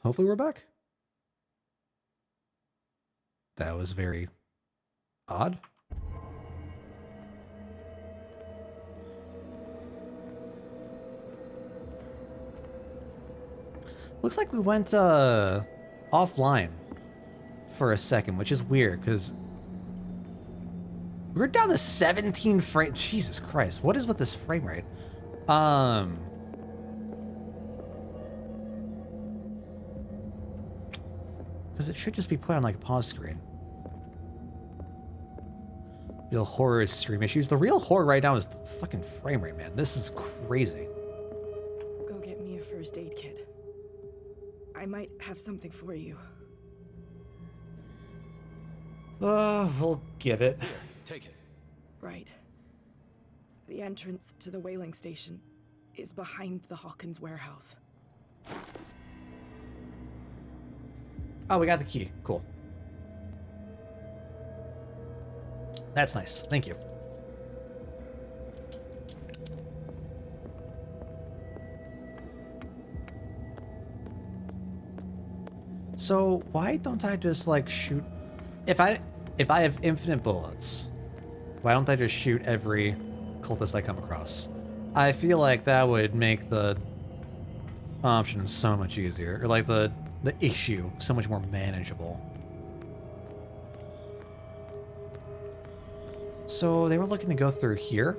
Hopefully we're back. That was very odd. Looks like we went offline for a second, which is weird because we're down to 17 frame. Jesus Christ, what is with this frame rate? Because it should just be put on like a pause screen. Real horror is stream issues. The real horror right now is the fucking frame rate, man. This is crazy. Go get me a first aid kit. I might have something for you. We'll give it. Here, take it. Right. The entrance to the whaling station is behind the Hawkins warehouse. Oh, we got the key. Cool. That's nice. Thank you. So why don't I just like shoot? If I have infinite bullets, why don't I just shoot every cultist I come across? I feel like that would make the option so much easier, or like the issue so much more manageable. So they were looking to go through here,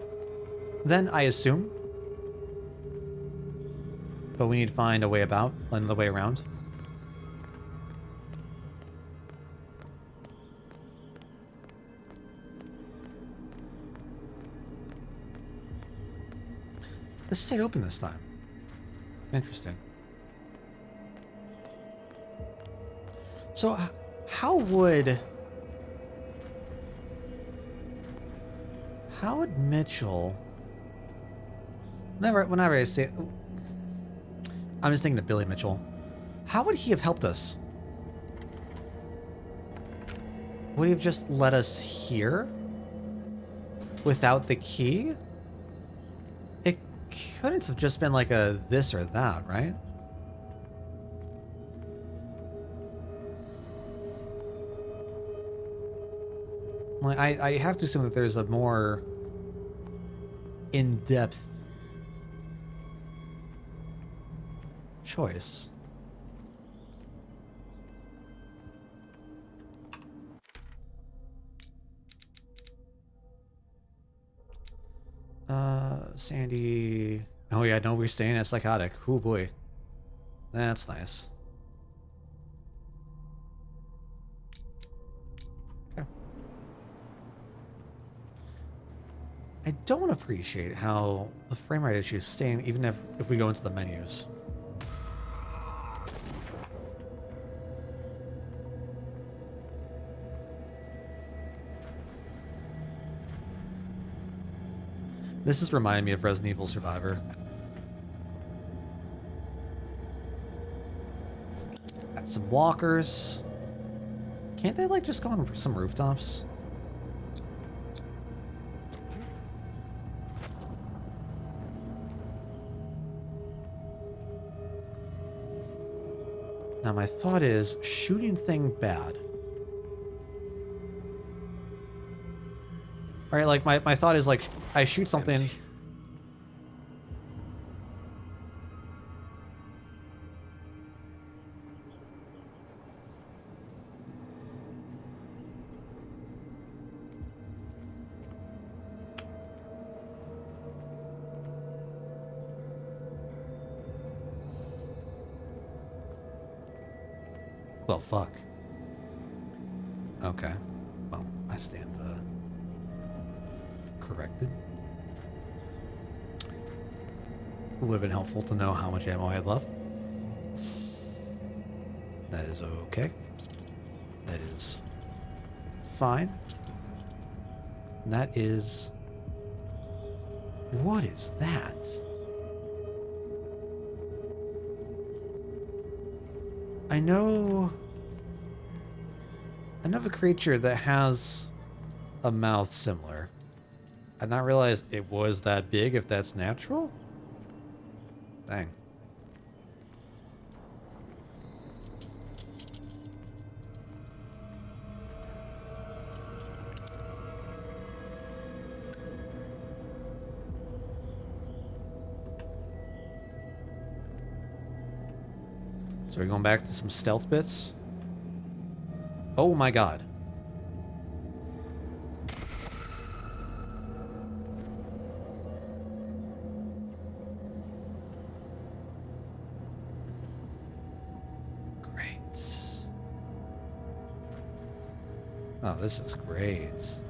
then I assume. But we need to find a way about, another way around. This stayed open this time. Interesting. So, how would Mitchell? Whenever I say, I'm just thinking of Billy Mitchell. How would he have helped us? Would he have just let us here without the key? It couldn't have just been like a this or that, right? Like, I have to assume that there's a more in-depth choice. Sandy. Oh yeah, no, we're staying at Psychotic. Oh boy. That's nice. Okay. I don't appreciate how the frame rate issue is staying even if we go into the menus. This is reminding me of Resident Evil Survivor. Got some walkers. Can't they like just go on some rooftops? Now my thought is shooting thing bad. Alright, like my thought is like I shoot something. Empty. Well, fuck. Okay. Well, I stand corrected. Would have been helpful to know how much ammo I had left. That is okay. That is fine. That is... What is that? I know of a creature that has a mouth similar. I did not realize it was that big, if that's natural. Dang. So we're going back to some stealth bits. Oh my god. Great. Oh, this is great.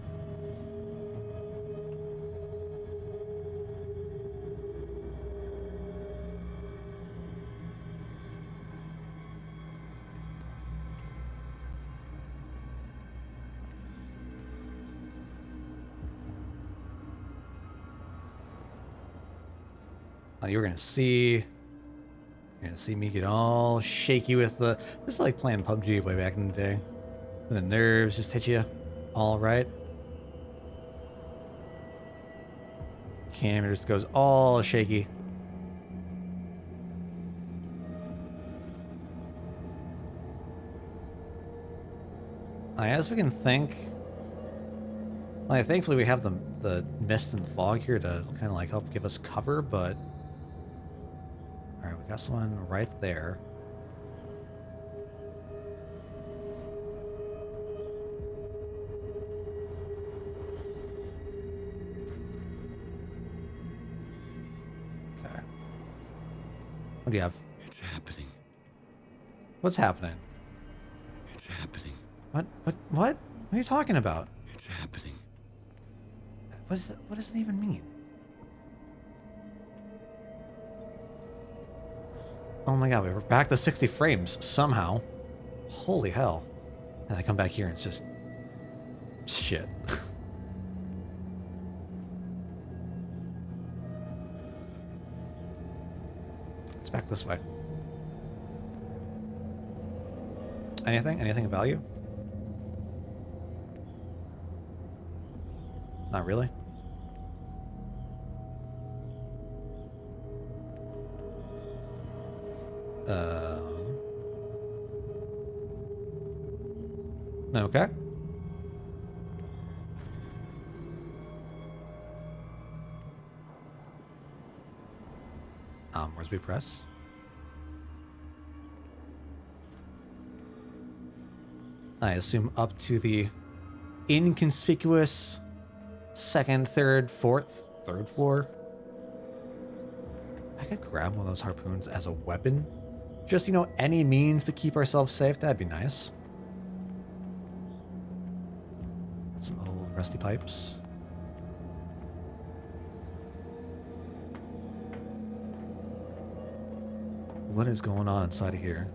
Oh, you're gonna see me get all shaky with the. This is like playing PUBG way back in the day. And the nerves just hit you all right. Camera just goes all shaky. As we can think, like thankfully we have the mist and fog here to kind of like help give us cover, but all right, we got someone right there. Okay. What do you have? It's happening. What's happening? It's happening. What? What are you talking about? It's happening. What does it even mean? Oh my god, we were back to 60 frames somehow. Holy hell. And I come back here and it's just shit. It's back this way. Anything? Anything of value? Not really. Okay. Where's we press? I assume up to the inconspicuous second, third, third floor. I could grab one of those harpoons as a weapon. Just, you know, any means to keep ourselves safe. That'd be nice. Some old rusty pipes. What is going on inside of here?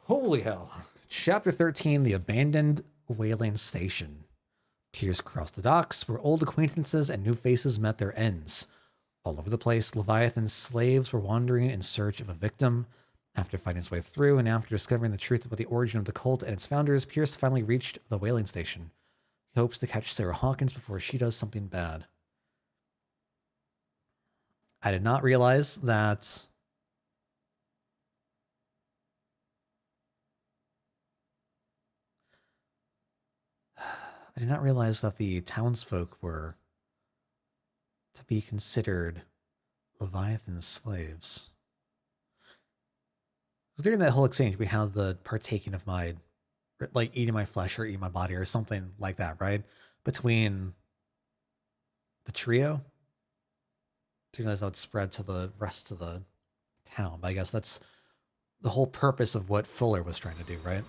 Holy hell. Chapter 13, The Abandoned Whaling Station. Tears crossed the docks, where old acquaintances and new faces met their ends. All over the place, Leviathan slaves were wandering in search of a victim. After fighting his way through, and after discovering the truth about the origin of the cult and its founders, Pierce finally reached the whaling station. He hopes to catch Sarah Hawkins before she does something bad. I did not realize that... I did not realize that the townsfolk were to be considered Leviathan slaves. Because during that whole exchange, we had the partaking of my, like eating my flesh or eating my body or something like that, right? Between the trio. To realize that would spread to the rest of the town. But I guess that's the whole purpose of what Fuller was trying to do, right?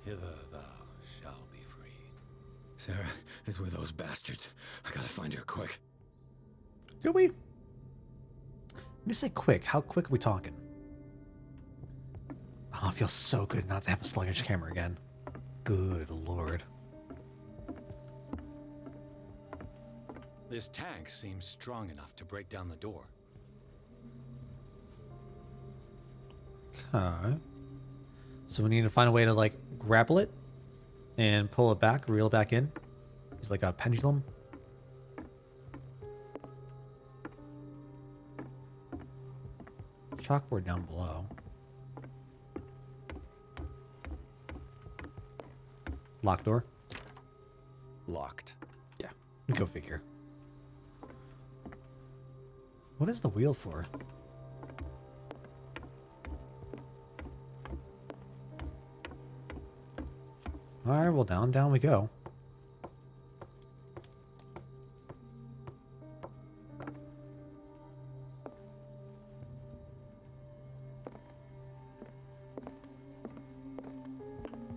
Hither thou shalt be free. Sarah is with those bastards. I gotta find her quick. Do we? Let me say quick. How quick are we talking? Oh, it feels so good not to have a sluggish camera again. Good lord. This tank seems strong enough to break down the door. Okay. So we need to find a way to, like, grapple it and pull it back, reel it back in. It's like a pendulum. chalkboard down below. Locked door? Locked. Yeah, go figure. What is the wheel for? Alright, well, down we go.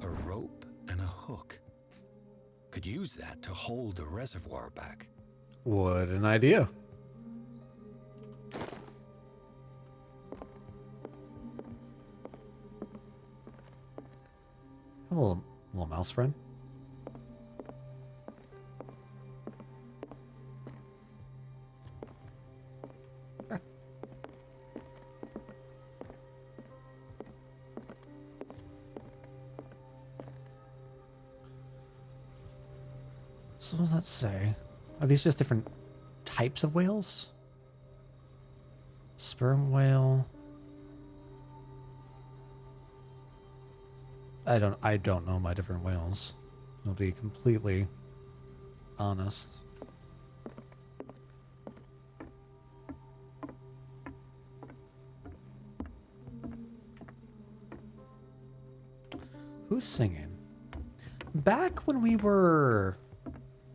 A rope and a hook. Could use that to hold the reservoir back. What an idea. Hello, little mouse friend. Ah. So what does that say? Are these just different types of whales? Sperm whale. I don't know my different whales. I'll be completely honest. Who's singing? Back when we were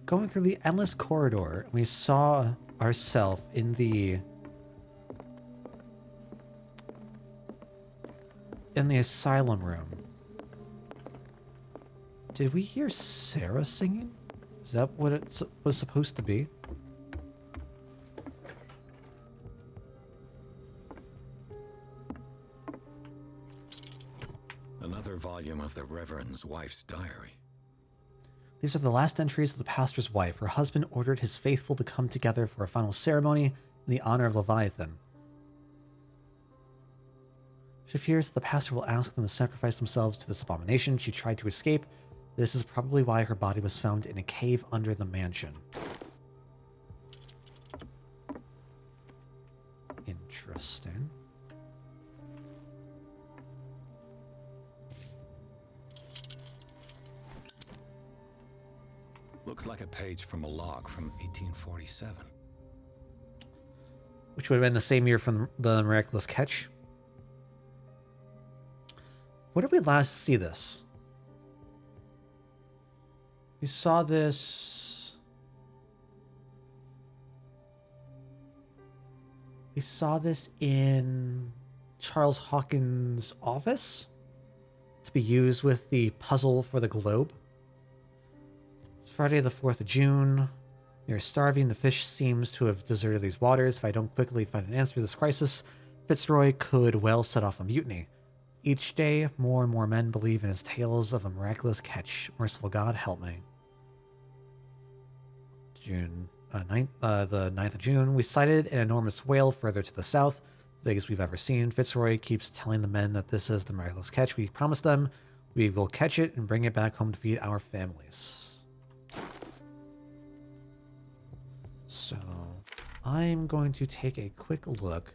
going through the endless corridor, we saw ourselves in the asylum room. Did we hear Sarah singing? Is that what it was supposed to be? Another volume of the Reverend's wife's diary. These are the last entries of the pastor's wife. Her husband ordered his faithful to come together for a final ceremony in the honor of Leviathan. She fears that the pastor will ask them to sacrifice themselves to this abomination. She tried to escape. This is probably why her body was found in a cave under the mansion. Interesting. Looks like a page from a log from 1847. Which would have been the same year from the miraculous catch. Where did we last see this? We saw this... We saw this in Charles Hawkins' office to be used with the puzzle for the globe. Friday the 4th of June. We are starving. The fish seems to have deserted these waters. If I don't quickly find an answer to this crisis, Fitzroy could well set off a mutiny. Each day, more and more men believe in his tales of a miraculous catch. Merciful God, help me. The 9th of June, we sighted an enormous whale further to the south, the biggest we've ever seen. Fitzroy keeps telling the men that this is the miraculous catch. We promised them we will catch it and bring it back home to feed our families. So, I'm going to take a quick look.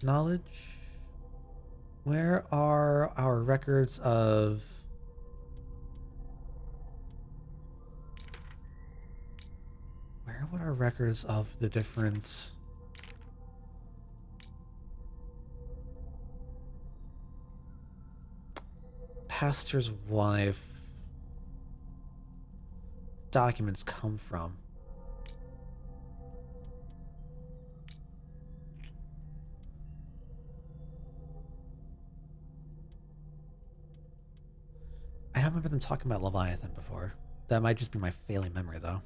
Knowledge. Where are our records of... Where would our records of the different... pastor's wife documents come from? I don't remember them talking about Leviathan before. That might just be my failing memory, though.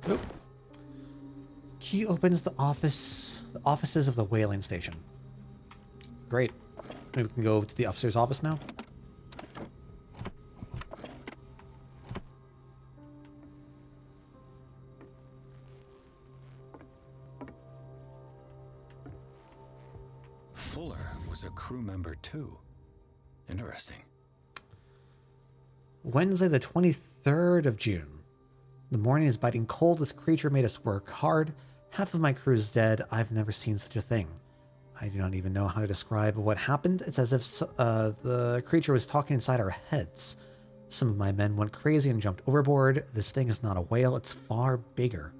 Nope. Key opens the offices of the whaling station. Great. Maybe we can go to the upstairs office now. Fuller was a crew member too. Interesting. Wednesday the 23rd of June. The morning is biting cold. This creature made us work hard. Half of my crew is dead. I've never seen such a thing. I do not even know how to describe what happened. It's as if the creature was talking inside our heads. Some of my men went crazy and jumped overboard. This thing is not a whale. It's far bigger.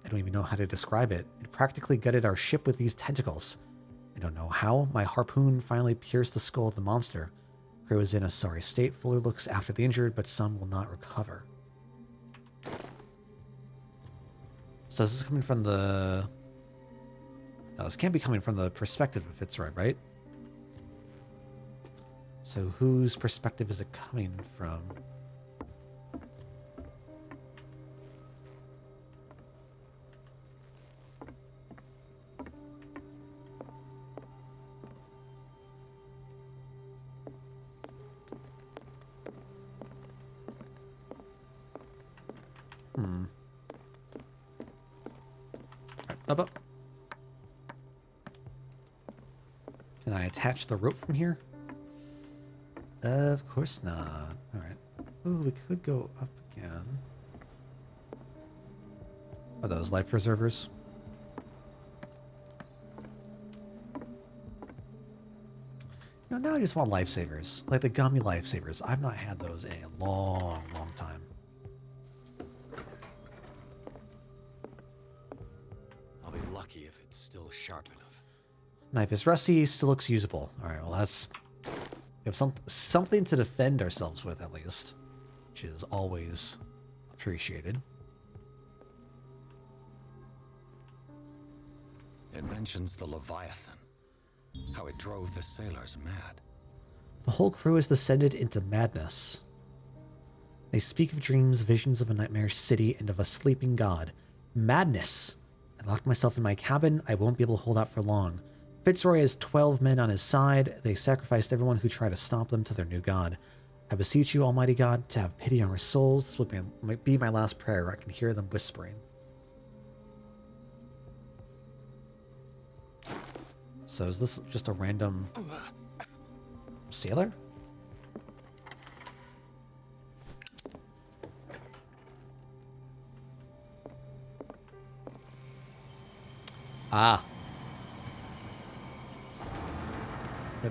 I don't even know how to describe it. It practically gutted our ship with these tentacles. I don't know how. My harpoon finally pierced the skull of the monster. Crew is in a sorry state. Fuller looks after the injured, but some will not recover. So this is coming from the... No, this can't be coming from the perspective of Fitzroy, right? So whose perspective is it coming from? Up, up. Can I attach the rope from here? Of course not. Alright. Ooh, we could go up again. Are those life preservers? You know, now I just want lifesavers. Like the gummy lifesavers. I've not had those in a long, long time. I'll be lucky if it's still sharp enough. Knife is rusty, still looks usable. Alright, well that's... We have something to defend ourselves with, at least. Which is always appreciated. It mentions the Leviathan. How it drove the sailors mad. The whole crew has descended into madness. They speak of dreams, visions of a nightmarish city, and of a sleeping god. Madness! I locked myself in my cabin. I won't be able to hold out for long. Fitzroy has 12 men on his side. They sacrificed everyone who tried to stop them to their new god. I beseech you, Almighty God, to have pity on our souls. This will be my last prayer. I can hear them whispering. So is this just a random sailor? Ah.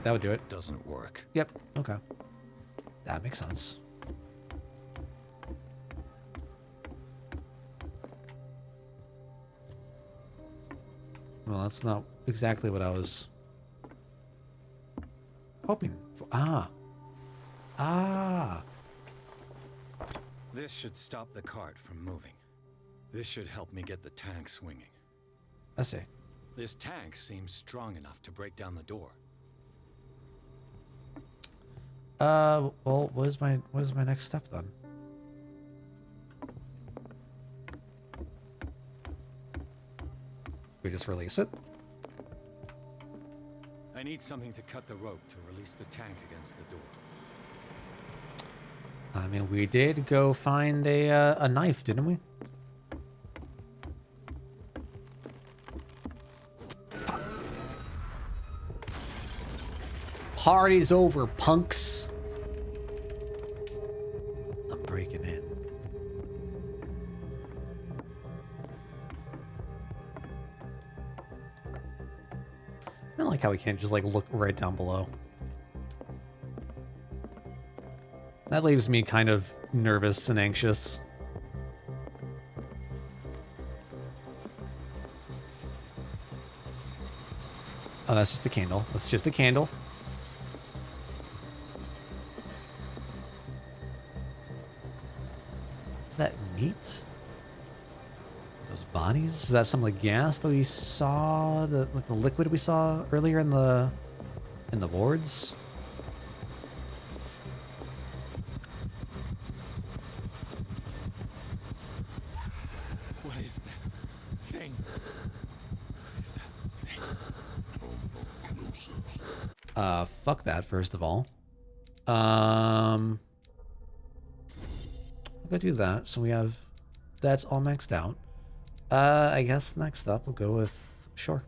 That would do it. Doesn't work. Yep. Okay. That makes sense. Well, that's not exactly what I was hoping for. Ah. Ah. This should stop the cart from moving. This should help me get the tank swinging. I see. This tank seems strong enough to break down the door. Well, what is my next step then? We just release it? I need something to cut the rope to release the tank against the door. I mean, we did go find a knife, didn't we? Party's over, punks. I'm breaking in. I don't like how we can't just like look right down below. That leaves me kind of nervous and anxious. Oh, that's just a candle. That's just a candle. Is that meat? Those bodies? Is that some of the gas that we saw? The liquid we saw earlier in the wards? What is that thing? What is that thing? Come closer. Fuck that, first of all. We'll go do that. So we have... That's all maxed out. I guess next up we'll go with... Sure.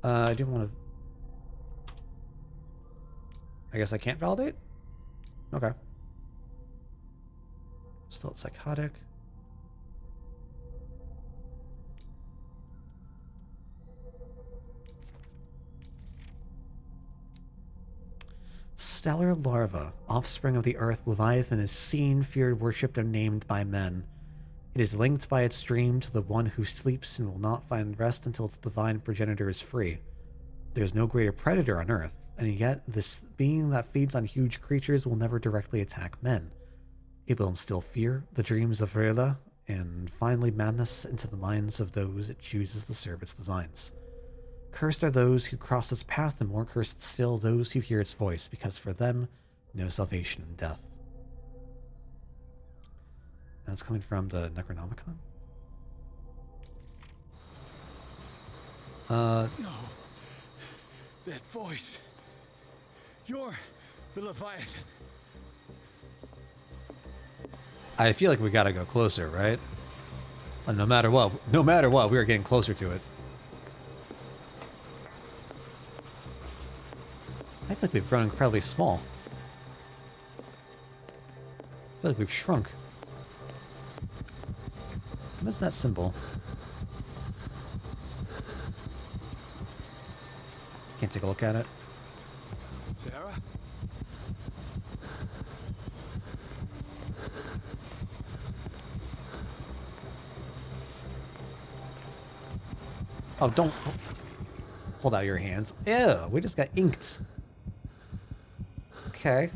I do want to... I guess I can't validate? Okay. Still psychotic. Stellar larva, offspring of the earth, Leviathan is seen, feared, worshipped, and named by men. It is linked by its dream to the one who sleeps and will not find rest until its divine progenitor is free. There is no greater predator on earth, and yet this being that feeds on huge creatures will never directly attack men. It will instill fear, the dreams of Rela, and finally madness into the minds of those it chooses to serve its designs. Cursed are those who cross its path, and more cursed still those who hear its voice, because for them, no salvation in death. That's coming from the Necronomicon? No. That voice. You're the Leviathan. I feel like we gotta go closer, right? No matter what, we are getting closer to it. I feel like we've grown incredibly small. I feel like we've shrunk. What is that symbol? Can't take a look at it. Sarah? Oh, don't hold out your hands. Ew, we just got inked. Okay.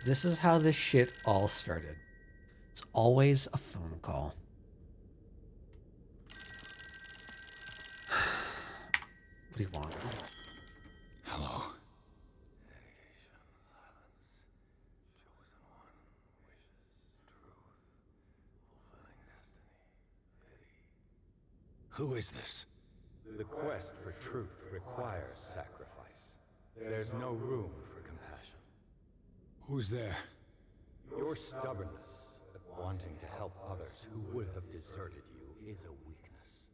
This is how this shit all started. It's always a phone call. What do you want? Hello. Who is this? The quest for truth requires sacrifice. There's no room for compassion. Who's there? Your stubbornness at wanting to help others who would have deserted you is a weakness.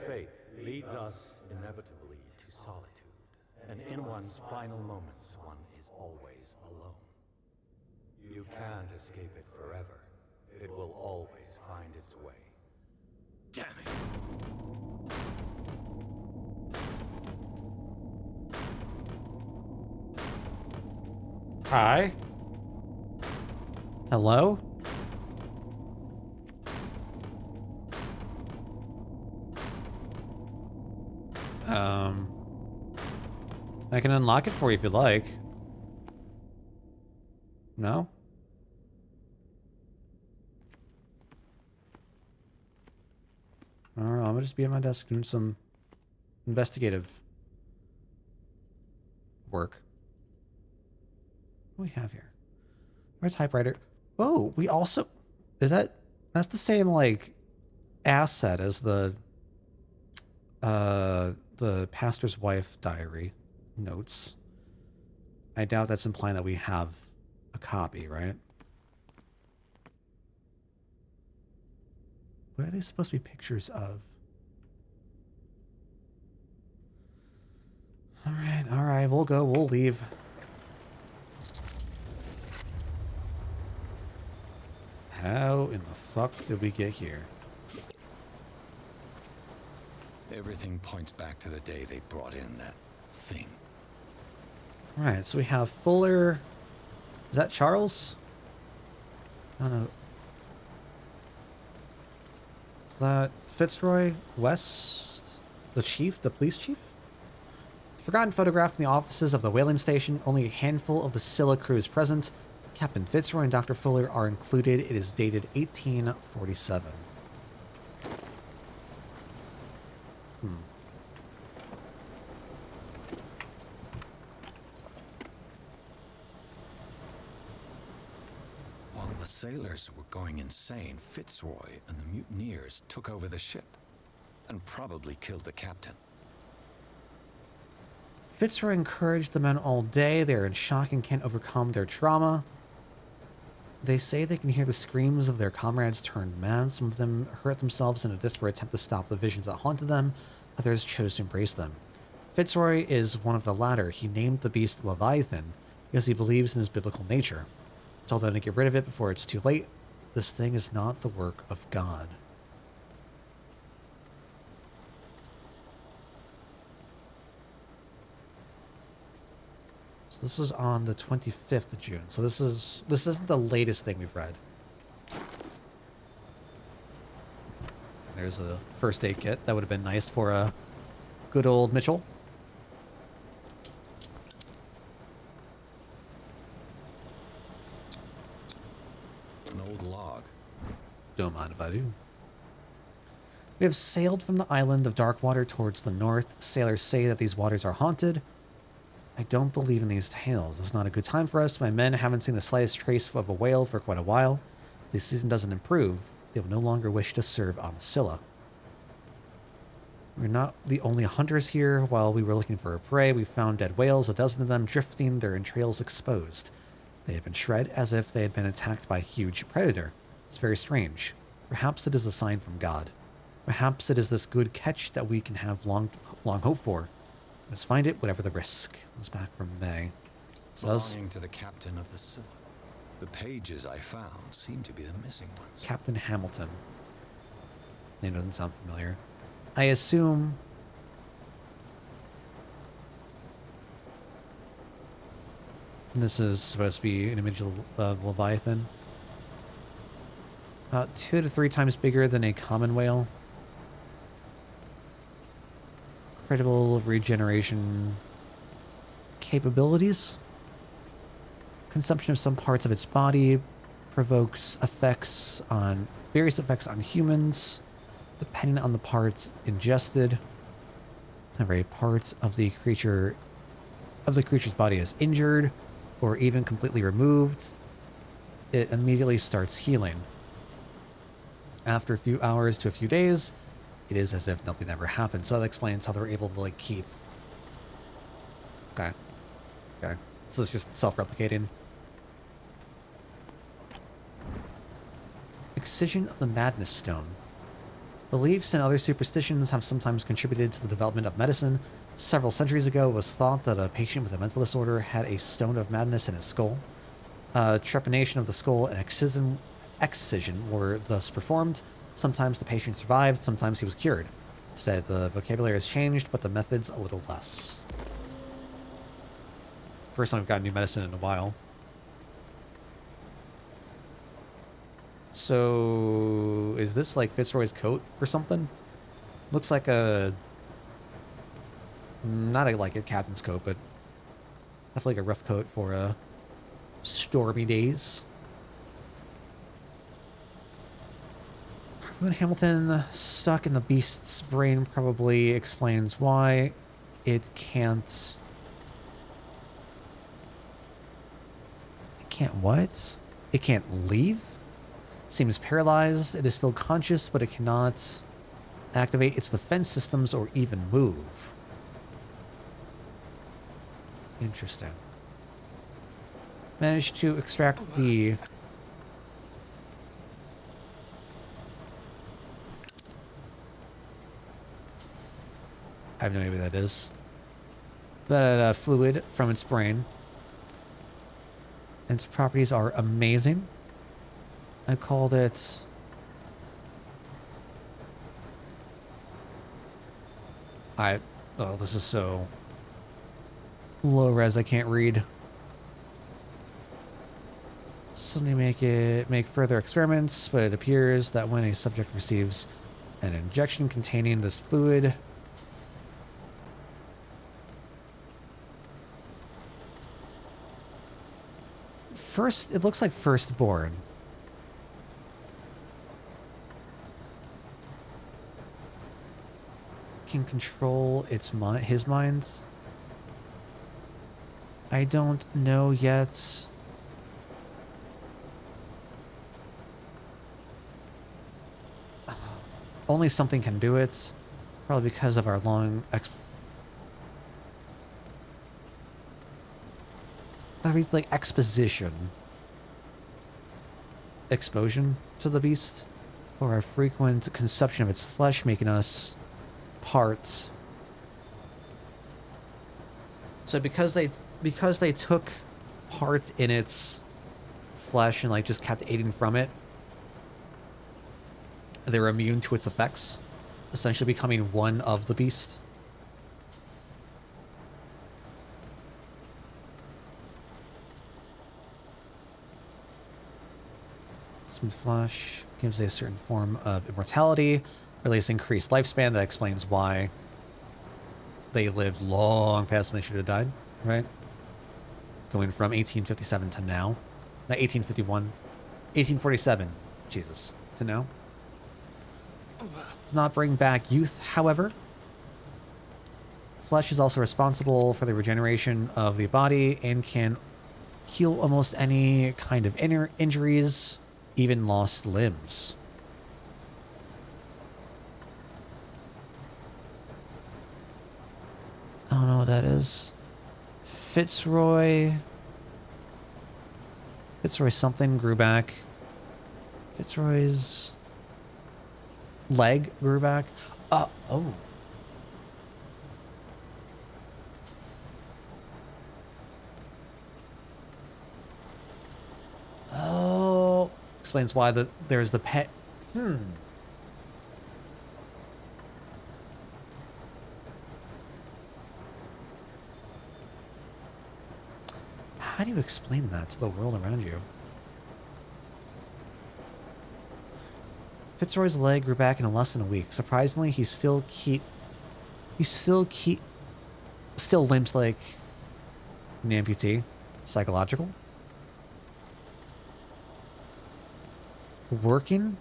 Fate leads us inevitably to solitude, and in one's final moments, one is always alone. You can't escape it forever. It will always find its way. Damn it! Hi? Hello? I can unlock it for you if you'd like. No? Alright, I'm gonna just be at my desk doing some investigative work. What do we have here? Our typewriter. Oh, we also... Is that... That's the same, like, asset as the pastor's wife diary notes. I doubt that's implying that we have a copy, right? What are they supposed to be pictures of? Alright, we'll go, we'll leave. How in the fuck did we get here? Everything points back to the day they brought in that thing. Alright, so we have Fuller. Is that Charles? I don't know. Is that Fitzroy West? The chief? The police chief? Forgotten photograph in the offices of the whaling station. Only a handful of the Scylla crew is present. Captain Fitzroy and Dr. Fuller are included. It is dated 1847. While the sailors were going insane, Fitzroy and the mutineers took over the ship and probably killed the captain. Fitzroy encouraged the men all day. They are in shock and can't overcome their trauma. They say they can hear the screams of their comrades turned mad. Some of them hurt themselves in a desperate attempt to stop the visions that haunted them. Others chose to embrace them. Fitzroy is one of the latter. He named the beast Leviathan because he believes in his biblical nature. Told them to get rid of it before it's too late. This thing is not the work of God. So this was on the 25th of June. So this isn't the latest thing we've read. There's a first aid kit. That would have been nice for a good old Mitchell. An old log. Don't mind if I do. We have sailed from the island of Darkwater towards the north. Sailors say that these waters are haunted. I don't believe in these tales. It's not a good time for us. My men haven't seen the slightest trace of a whale for quite a while. If this season doesn't improve, they will no longer wish to serve on the Scylla. We're not the only hunters here. While we were looking for a prey, we found dead whales, a dozen of them drifting, their entrails exposed. They had been shred as if they had been attacked by a huge predator. It's very strange. Perhaps it is a sign from God. Perhaps it is this good catch that we can have long hope for. We must find it, whatever the risk. It was back from May. So that was Belonging to the captain of the Scylla. The pages I found seem to be the missing ones. Captain Hamilton. Name doesn't sound familiar. I assume... this is supposed to be an image of Leviathan. About 2 to 3 times bigger than a common whale. Critical regeneration capabilities. Consumption of some parts of its body provokes various effects on humans, depending on the parts ingested. Whenever a part of the creature's body is injured or even completely removed, it immediately starts healing. After a few hours to a few days, it is as if nothing ever happened. So that explains how they're able to, like, keep... Okay. So it's just self-replicating. Excision of the Madness Stone. Beliefs and other superstitions have sometimes contributed to the development of medicine. Several centuries ago, it was thought that a patient with a mental disorder had a stone of madness in his skull. Trepanation of the skull and excision were thus performed. Sometimes the patient survived, sometimes he was cured. Today, the vocabulary has changed, but the methods a little less. First time I've got new medicine in a while. So, is this like Fitzroy's coat or something? Looks like a... not like a captain's coat, but definitely like a rough coat for stormy days. When Hamilton stuck in the beast's brain probably explains why it can't... It can't what? It can't leave? Seems paralyzed. It is still conscious, but it cannot activate its defense systems or even move. Interesting. Managed to extract the... I have no idea what that is. But fluid from its brain. Its properties are amazing. I called it... oh, this is so low res I can't read. Suddenly make further experiments, but it appears that when a subject receives an injection containing this fluid, it looks like firstborn. can control his mind? I don't know yet. Only something can do it. Probably because of our long that means like exposure to the beast, or our frequent consumption of its flesh, making us parts. So because they took part in its flesh and like just kept eating from it, they're immune to its effects, essentially becoming one of the beast. Smooth flesh gives a certain form of immortality, or at least increased lifespan. That explains why they lived long past when they should have died, right? Going from 1857 to now. Not 1851. 1847. Jesus. To now. Does not bring back youth, however. Flesh is also responsible for the regeneration of the body and can heal almost any kind of injuries, even lost limbs. I don't know what that is. Fitzroy something grew back. Fitzroy's leg grew back. Oh. Oh. Explains why there's the pet. How do you explain that to the world around you? Fitzroy's leg grew back in less than a week. Surprisingly, he still limps like an amputee. Psychological. Working.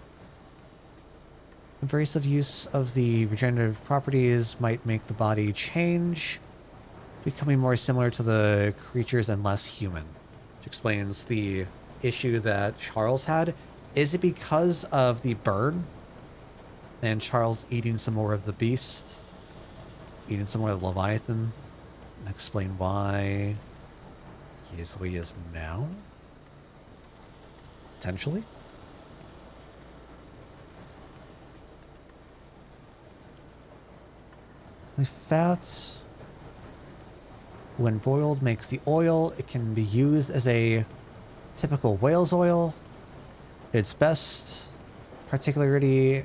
Abrasive use of the regenerative properties might make the body change, becoming more similar to the creatures and less human. Which explains the issue that Charles had. Is it because of the burn and Charles eating some more of the beast, eating some more of the Leviathan? Explain why he is the way he is now? Potentially? The fat, when boiled, makes the oil. It can be used as a typical whale's oil. Its best peculiarity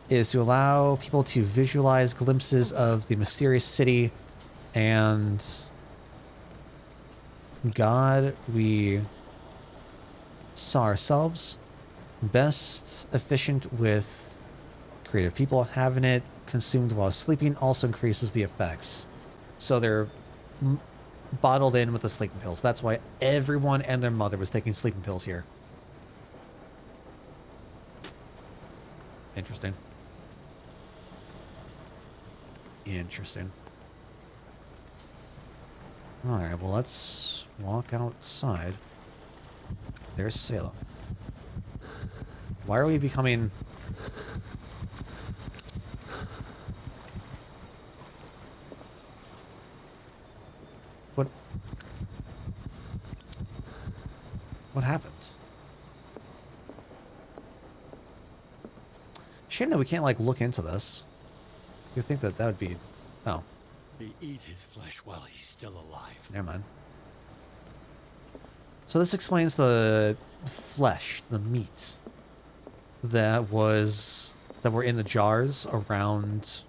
is to allow people to visualize glimpses of the mysterious city and God we saw ourselves. Best efficient with creative people. Having it consumed while sleeping also increases the effects. So they're bottled in with the sleeping pills. That's why everyone and their mother was taking sleeping pills here. Interesting. Interesting. Alright, well, let's walk outside. There's Salem. Why are we becoming... What happened? Shame that we can't, like, look into this. You'd think that would be... Oh. They eat his flesh while he's still alive. Never mind. So this explains the flesh, the meat, that were in the jars around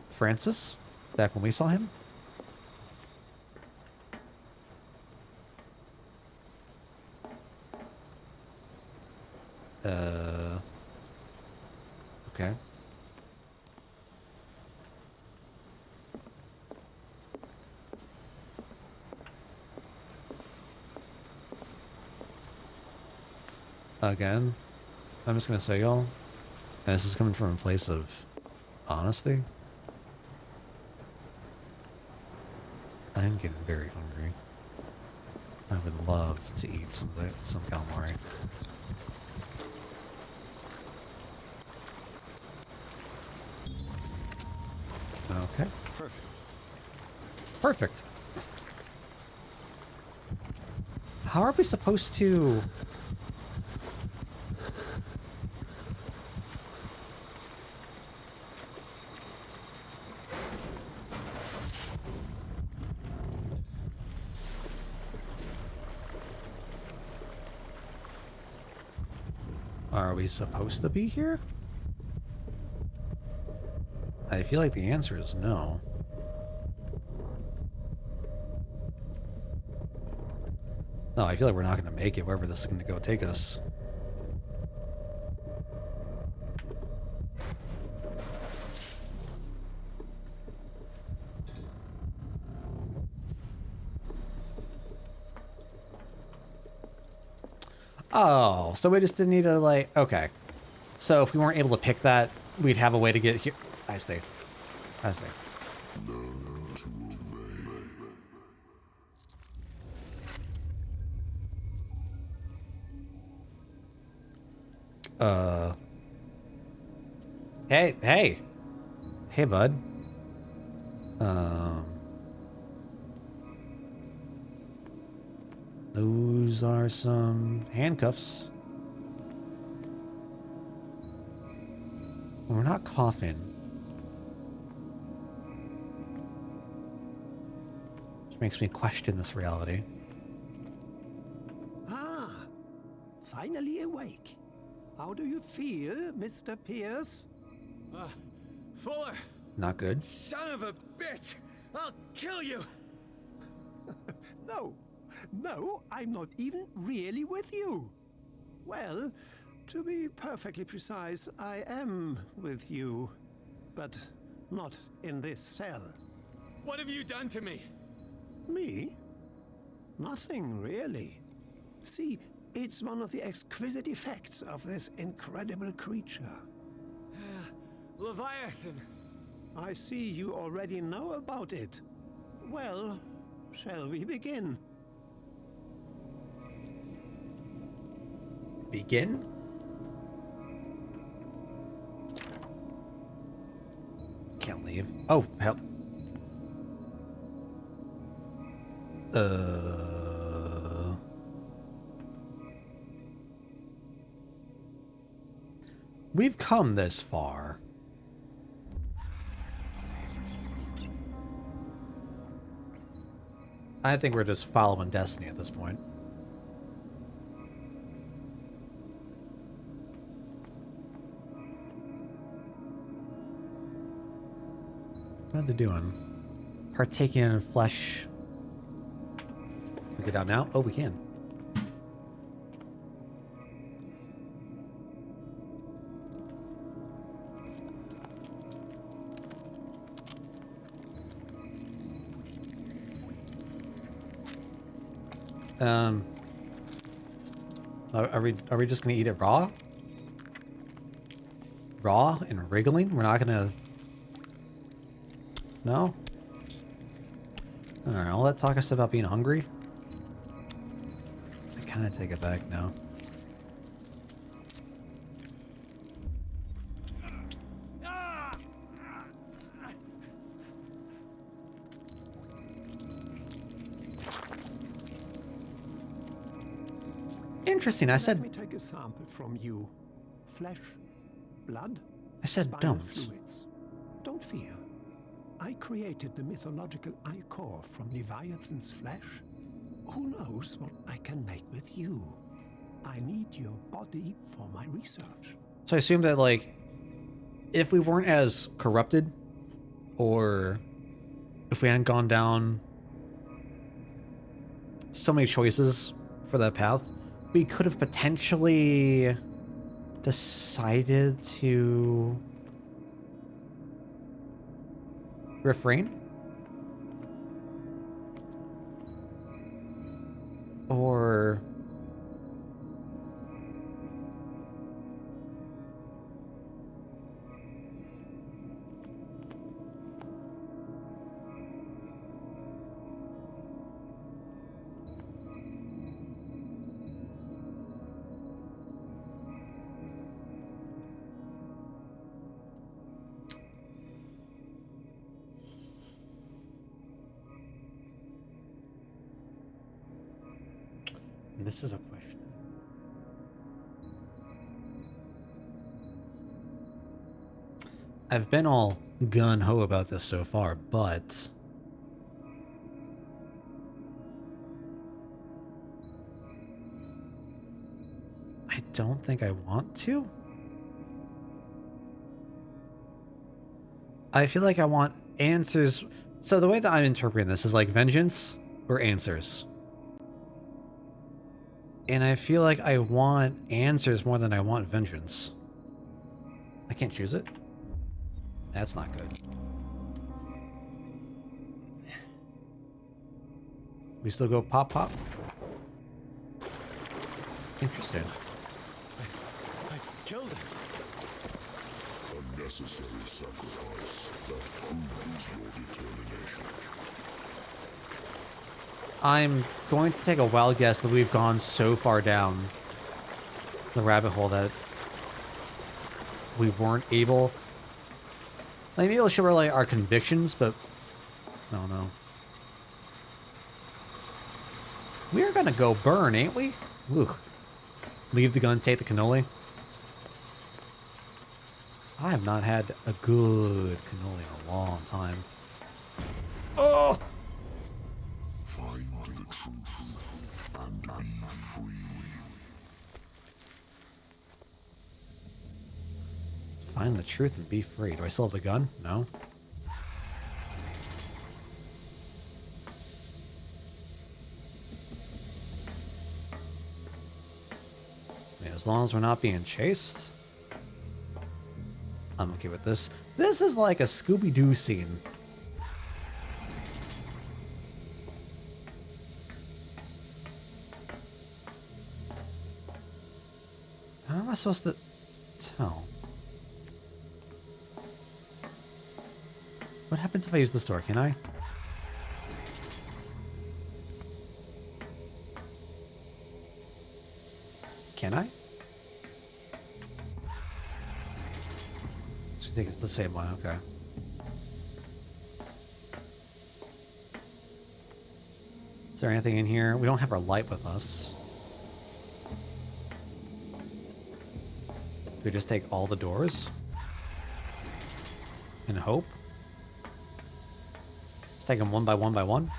Francis, back when we saw him. Okay. Again, I'm just gonna say, y'all, And this is coming from a place of honesty. I'm getting very hungry. I would love to eat some calamari. Okay. Perfect. Perfect. How are we supposed to... Are we supposed to be here? I feel like the answer is no. No, I feel like we're not going to make it wherever this is going to go take us. Oh, so we just didn't need to, like... Okay. So if we weren't able to pick that, we'd have a way to get here. I see. I see. Hey, hey. Hey, bud. Those are some handcuffs. We're not coughing. Which makes me question this reality. Ah, finally awake. How do you feel, Mr. Pierce? Fuller! Not good. Son of a bitch! I'll kill you! No, I'm not even really with you. Well, to be perfectly precise, I am with you, but not in this cell. What have you done to me? Me? Nothing, really. See, it's one of the exquisite effects of this incredible creature. Leviathan! I see you already know about it. Well, shall we begin? Begin? Can't leave. Oh, help. We've come this far. I think we're just following destiny at this point. What are they doing? Partaking in flesh. Can we get out now? Oh, we can. Are we just gonna eat it raw? Raw and wriggling? We're not gonna... No? Alright, all that talk us about being hungry? I kinda take it back now. Interesting, I said... Let me take a sample from you. Flesh, blood, I said spinal don't. fluids. Don't fear. I created the mythological ichor from Leviathan's flesh. Who knows what I can make with you? I need your body for my research. So I assume that, like, if we weren't as corrupted, or if we hadn't gone down so many choices for that path, we could have potentially decided to refrain? Or... This is a question. I've been all gun-ho about this so far, but I don't think I want to. I feel like I want answers. So the way that I'm interpreting this is like vengeance or answers. And I feel like I want answers more than I want vengeance. I can't choose it. That's not good. We still go pop pop? Interesting. I killed him. A necessary sacrifice that proves your determination. I'm going to take a wild guess that we've gone so far down the rabbit hole that we weren't able. Like, maybe it'll show like our convictions, but I don't know. We're gonna go burn, ain't we? Ooh. Leave the gun, take the cannoli. I have not had a good cannoli in a long time. Oh! Find the truth and be free. Find the truth and be free. Do I still have the gun? No. Yeah, as long as we're not being chased, I'm okay with this. This is like a Scooby-Doo scene. How am I supposed to tell? What happens if I use this door? Can I? Can I? So I think it's the same one. Okay. Is there anything in here? We don't have our light with us. Do we just take all the doors? And hope? Let's take them one by one by one.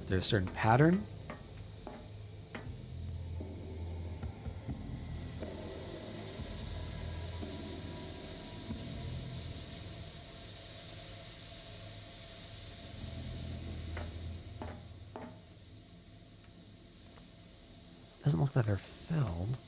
Is there a certain pattern? Doesn't look like they're filled.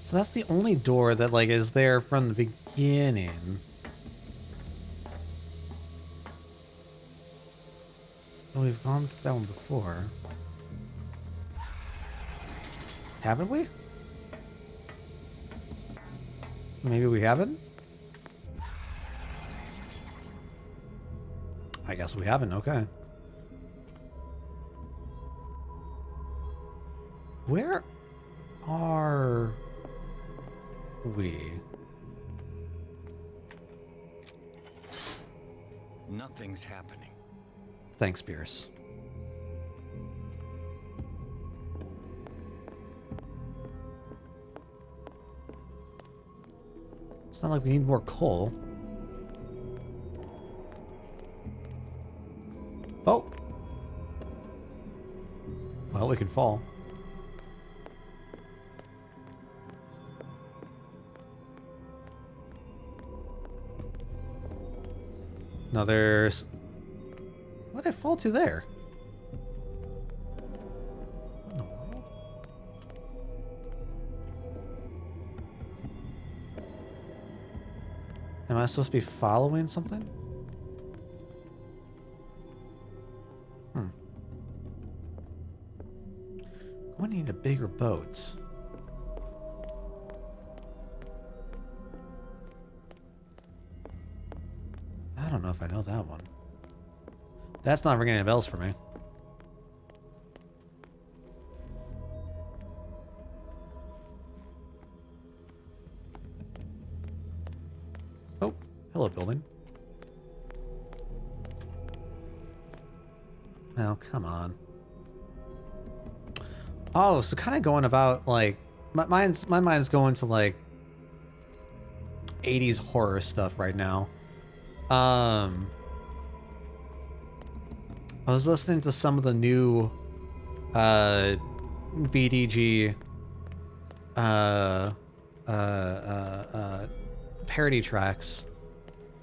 So that's the only door that like is there from the beginning. Oh, we've gone to that one before. Haven't we? Maybe we haven't? I guess we haven't, okay. Where are we? Nothing's happening. Thanks, Pierce. It's not like we need more coal. Oh! Well, we can fall. Now there's... What did I fall to there? What in the world? Am I supposed to be following something? We need a bigger boat. I don't know if I know that one. That's not ringing any bells for me. Oh, hello, building. Oh, come on. Oh, so kind of going about like my mind's going to like 80s horror stuff right now. I was listening to some of the new BDG parody tracks,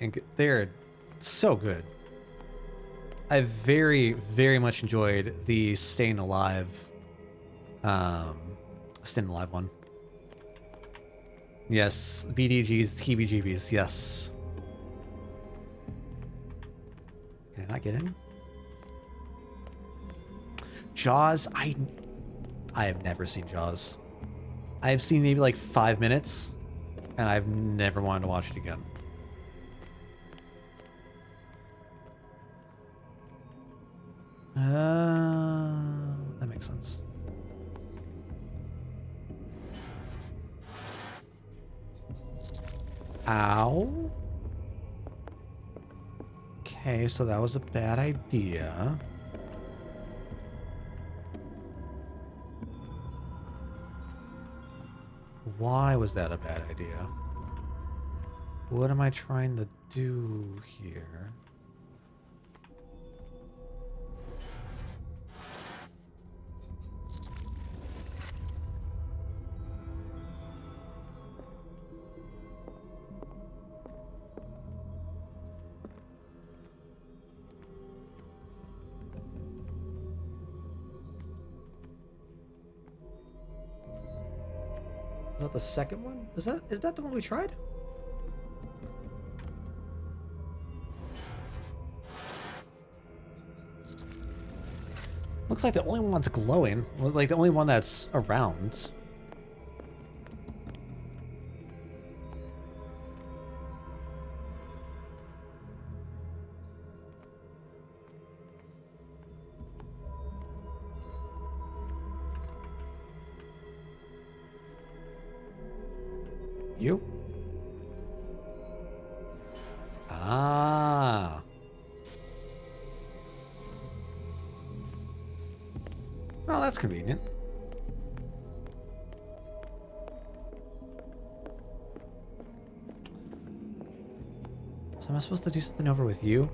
and they're so good. I very, very much enjoyed the Staying Alive one. Yes, BDG's TBGBs, yes. Can I not get in? Jaws, I have never seen Jaws. I've seen maybe like 5 minutes, and I've never wanted to watch it again. That makes sense. Ow. Okay, so that was a bad idea. Why was that a bad idea? What am I trying to do here? Is that the second one? Is that the one we tried? Looks like the only one that's glowing. Like the only one that's around. You? Ah. Well, that's convenient. So am I supposed to do something over with you?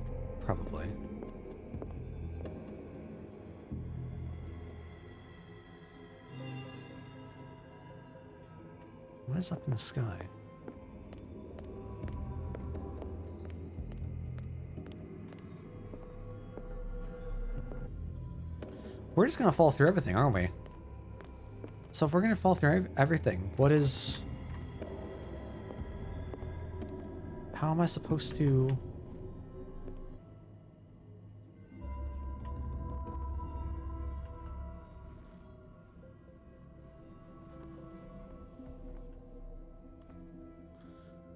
Probably. What is up in the sky? We're just gonna fall through everything, aren't we? So if we're gonna fall through everything, what is... How am I supposed to...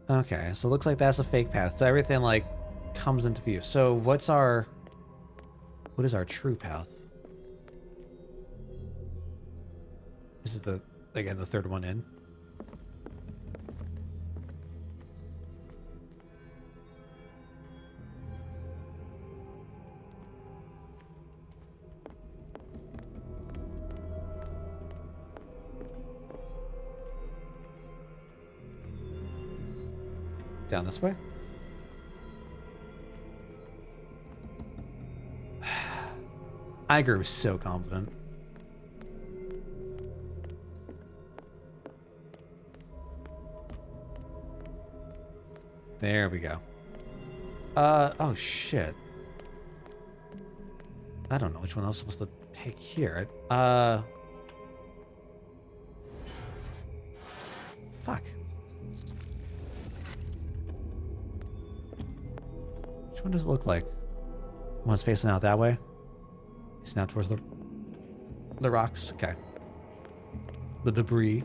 Okay, so it looks like that's a fake path. So everything, like, comes into view. So what is our true path? This is again, the third one in. Down this way? I grew so confident. There we go. Oh shit. I don't know which one I was supposed to pick here. Fuck. Which one does it look like? One's facing out that way? Facing out towards the rocks? Okay. the debris.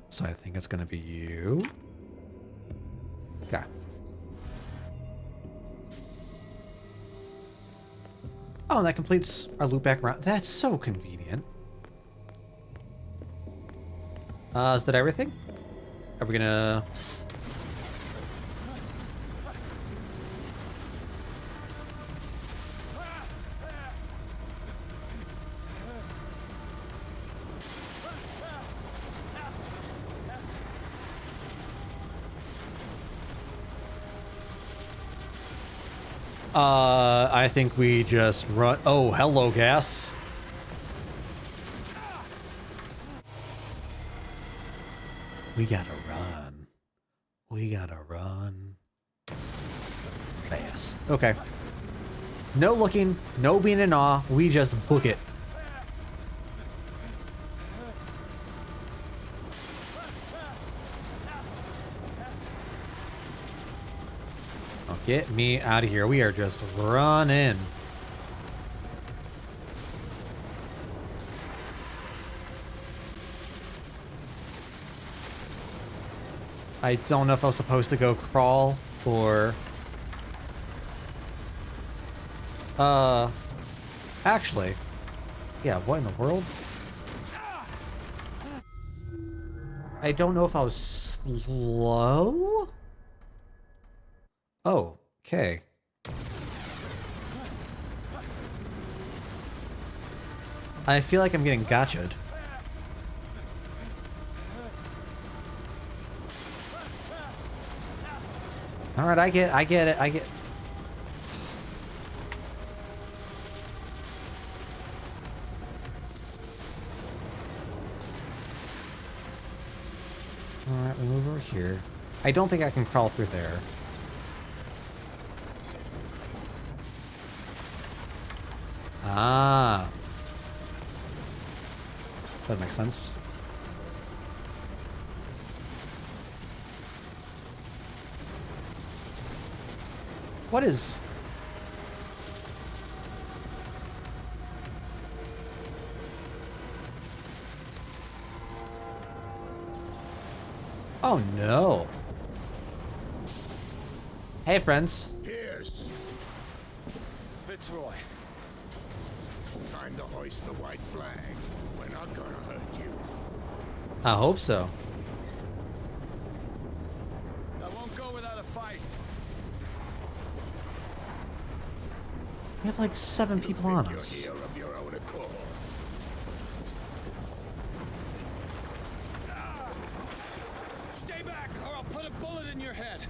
So I think it's gonna be you. Okay. Oh, and that completes our loop back around. That's so convenient. Is that everything? Are we gonna... I think we just run... Oh, hello, gas. We gotta run. We gotta run. Fast. Okay. No looking, no being in awe. We just book it. Oh, get me out of here. We are just running. I don't know if I was supposed to go crawl or... Actually... Yeah, what in the world? I don't know if I was slow? Oh, okay. I feel like I'm getting gotcha'd. Alright, I get it. Alright, we move over here. I don't think I can crawl through there. Ah. That makes sense. What is... Oh no. Hey friends. Pierce! Fitzroy. Time to hoist the white flag. We're not gonna hurt you. I hope so. I won't go without a fight. We have like 7 people on us. You're here of your own accord. Stay back, or I'll put a bullet in your head.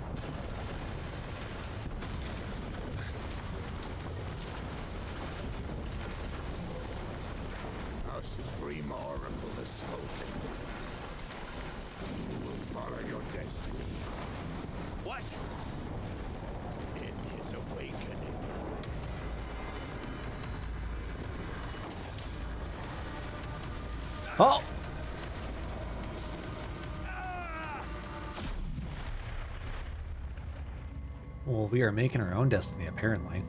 Our supreme oracle has spoken. You will follow your destiny What? in his awakening. Oh! Well, we are making our own destiny, apparently.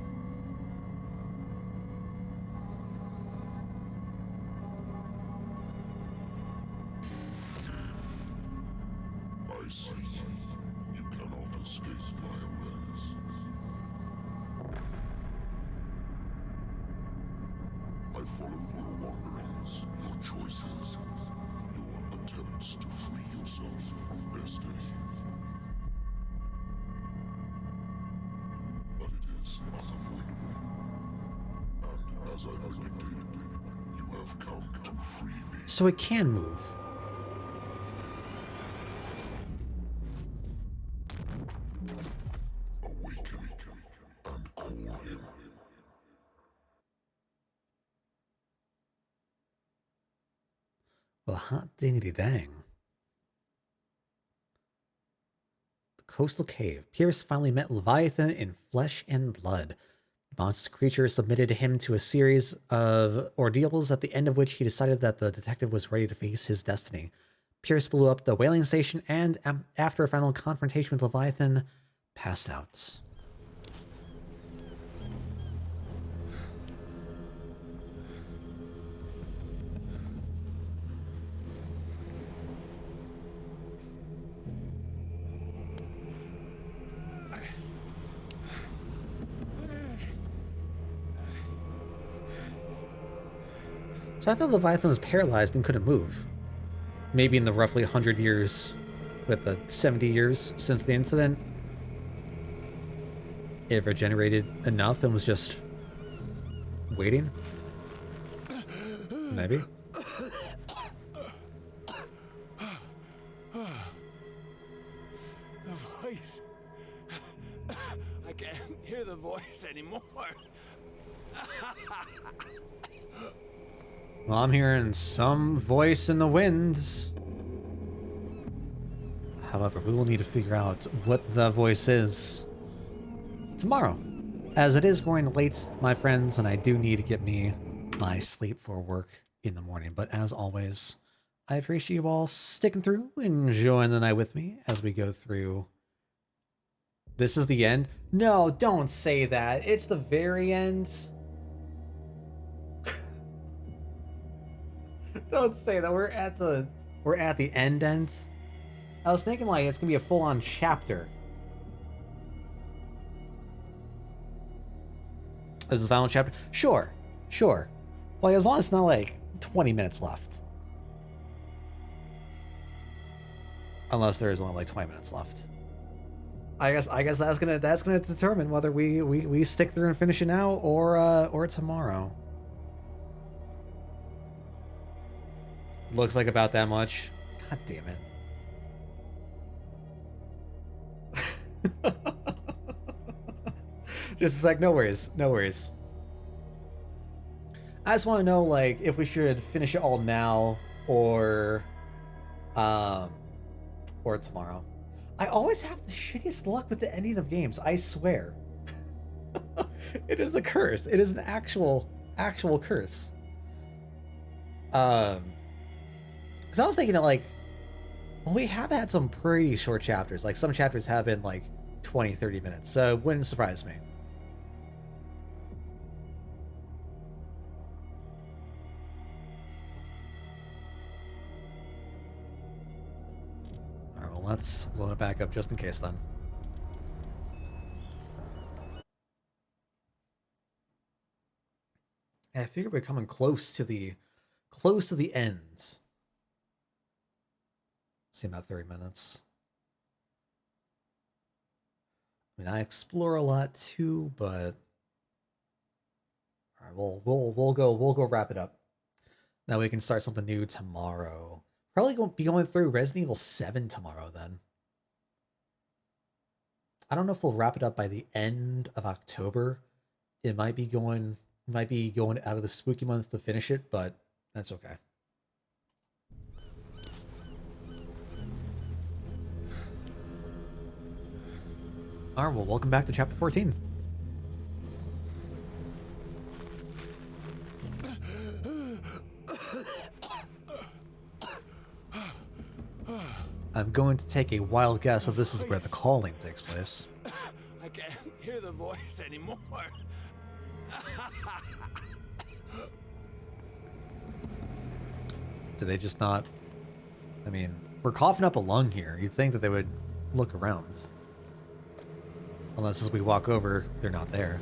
I see. You cannot escape my awareness. I followed your wanderings, your choices, your attempts to free yourself from destiny. But it is unavoidable. And as I predicted, you have come to free me. So it can move. Awaken and call him. Well, hot diggity dang. The coastal cave. Pierce finally met Leviathan in flesh and blood. The monster creature submitted him to a series of ordeals, at the end of which he decided that the detective was ready to face his destiny. Pierce blew up the whaling station and, after a final confrontation with Leviathan, passed out. So I thought Leviathan was paralyzed and couldn't move. Maybe in the roughly 100 years, with the 70 years since the incident, it regenerated enough and was just waiting? Maybe? The voice. I can't hear the voice anymore. Well, I'm hearing some voice in the winds. However, we will need to figure out what the voice is tomorrow, as it is growing late, my friends, and I do need to get me my sleep for work in the morning. But as always, I appreciate you all sticking through, enjoying the night with me as we go through. This is the end? No, don't say that. It's the very end. Don't say that. We're at the end. I was thinking like it's gonna be a full-on chapter. This is the final chapter? Sure. Well, as long as it's not like 20 minutes left. Unless there is only like 20 minutes left. I guess that's gonna determine whether we stick through and finish it now or tomorrow. Looks like about that much. God damn it. Just like, no worries. I just want to know, like, if we should finish it all now or tomorrow. I always have the shittiest luck with the ending of games, I swear. It is a curse. It is an actual curse. Because I was thinking that, like, well, we have had some pretty short chapters. Like, some chapters have been, like, 20, 30 minutes. So it wouldn't surprise me. Alright, well, let's load it back up just in case, then. I figure we're coming close to the end. See, about 30 minutes. I mean, I explore a lot too, but all right, we'll go wrap it up. Now we can start something new tomorrow. Probably going to be going through Resident Evil 7 tomorrow then. I don't know if we'll wrap it up by the end of October. It might be going out of the spooky month to finish it, but that's okay. Alright, well, welcome back to Chapter 14. I'm going to take a wild guess that this is where the calling takes place. I can't hear the voice anymore. Do they just not... I mean, we're coughing up a lung here. You'd think that they would look around. Unless as we walk over, they're not there.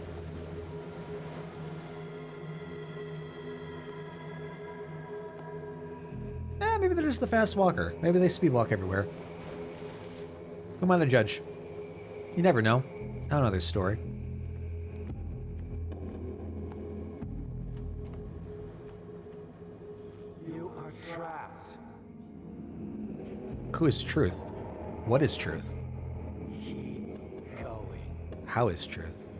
Maybe they're just a fast walker. Maybe they speed walk everywhere. Who am I to judge? You never know. I don't know their story. You are trapped. Who is truth? What is truth? Keep going. How is truth?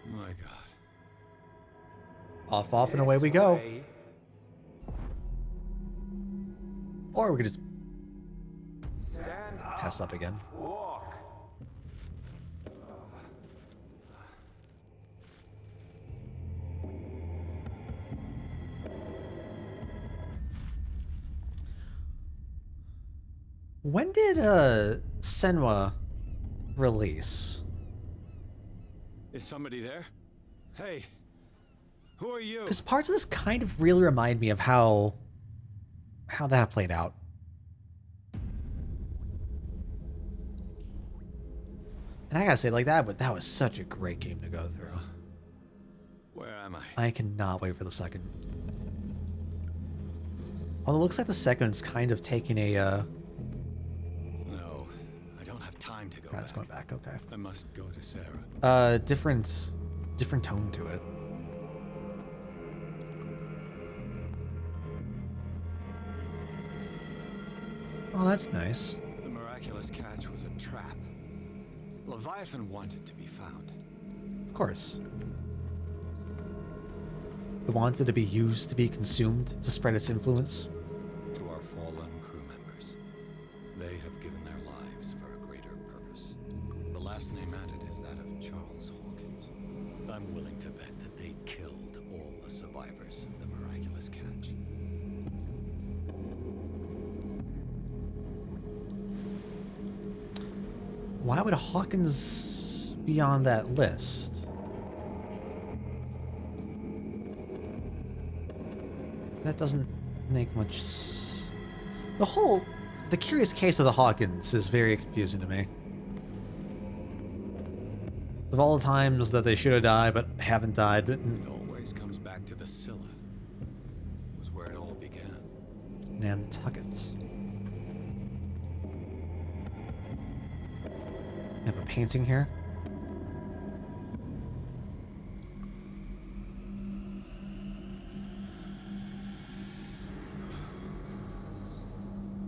My God. Off, and away we go. Way. Or we could just Stand up. pass up again. Walk. When did Senwa release? Is somebody there? Hey, who are you? Because parts of this kind of really remind me of how that played out. And I gotta say, like, that was such a great game to go through. Where am I? I cannot wait for the second. Well, it looks like the second's kind of taking a, No, I don't have time to go That's back. going back, okay. I must go to Sarah. Different tone to it. Oh, that's nice. The miraculous catch was a trap. Leviathan wanted to be found. Of course. It wanted to be used to be consumed to spread its influence. To our fallen crew members, they have given their lives for a greater purpose. The last name added is that of Charles Hawkins. I'm willing to bet that they killed all the survivors of the miraculous catch. Why would Hawkins be on that list? That doesn't make much the curious case of the Hawkins is very confusing to me. Of all the times that they should have died but haven't died, but It always comes back to the Scylla. It was where it all began. Nantuckets. We have a painting here.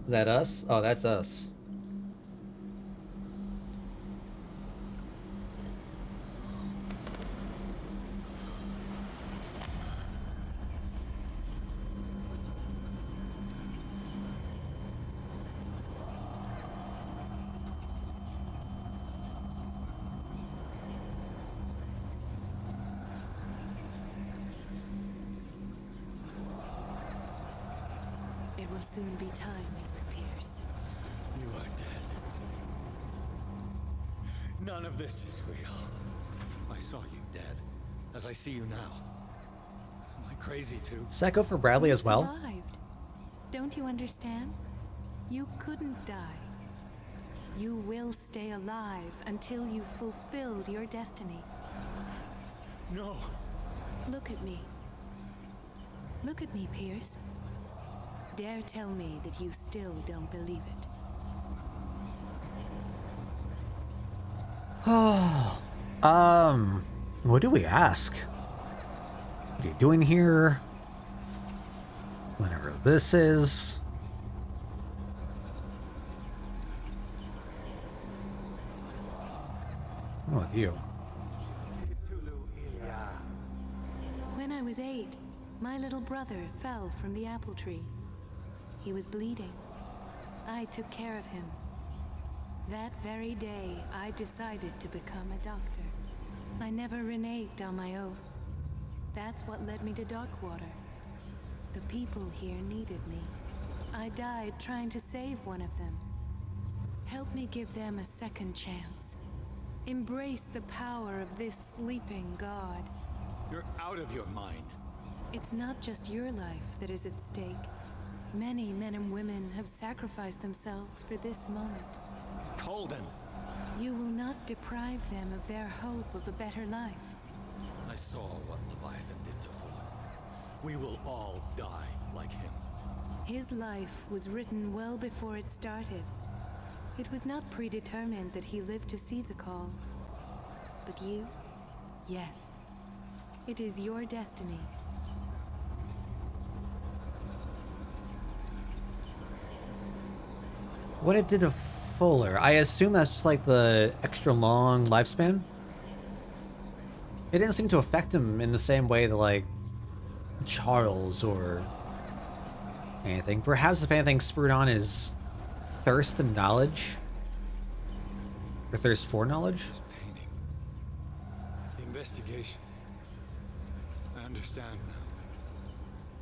Is that us? Oh, that's us. It will soon be time, Edward Pierce. You are dead. None of this is real. I saw you dead, as I see you now. Am I crazy too? Does that go for Bradley as well? Survived. Don't you understand? You couldn't die. You will stay alive until you've fulfilled your destiny. No! Look at me. Look at me, Pierce. Dare tell me that you still don't believe it. What do we ask? What are you doing here? Whenever this is. What with you? When I was 8, my little brother fell from the apple tree. He was bleeding. I took care of him. That very day, I decided to become a doctor. I never reneged on my oath. That's what led me to Darkwater. The people here needed me. I died trying to save one of them. Help me give them a second chance. Embrace the power of this sleeping god. You're out of your mind. It's not just your life that is at stake. Many men and women have sacrificed themselves for this moment. Colden! You will not deprive them of their hope of a better life. I saw what Leviathan did to Fuller. We will all die like him. His life was written well before it started. It was not predetermined that he lived to see the call. But you? Yes. It is your destiny. What it did to Fuller? I assume that's just like the extra long lifespan. It didn't seem to affect him in the same way that like Charles or anything. Perhaps if anything spurred on his thirst and knowledge. Or thirst for knowledge. This painting. The investigation. I understand now.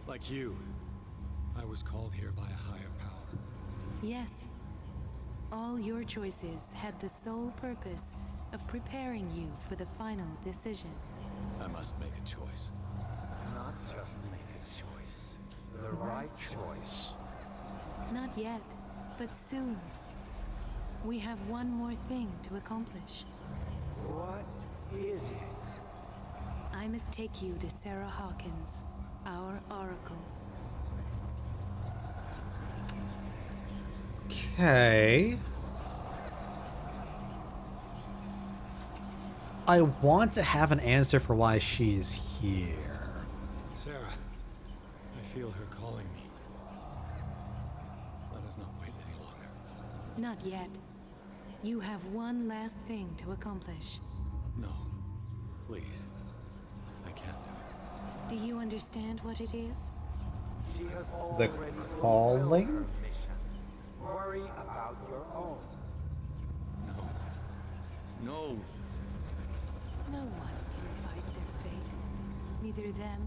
Like you, I was called here by a higher power. Yes. All your choices had the sole purpose of preparing you for the final decision. I must make a choice. Not just make a choice. The right choice. Not yet, but soon. We have one more thing to accomplish. What is it? I must take you to Sarah Hawkins, our oracle. Okay. I want to have an answer for why she's here. Sarah, I feel her calling me. Let us not wait any longer. Not yet. You have one last thing to accomplish. No, please. I can't do it. Do you understand what it is? She has The already calling? fulfilled her mission. Worry about your own. No. No. No one can fight their fate. Neither them,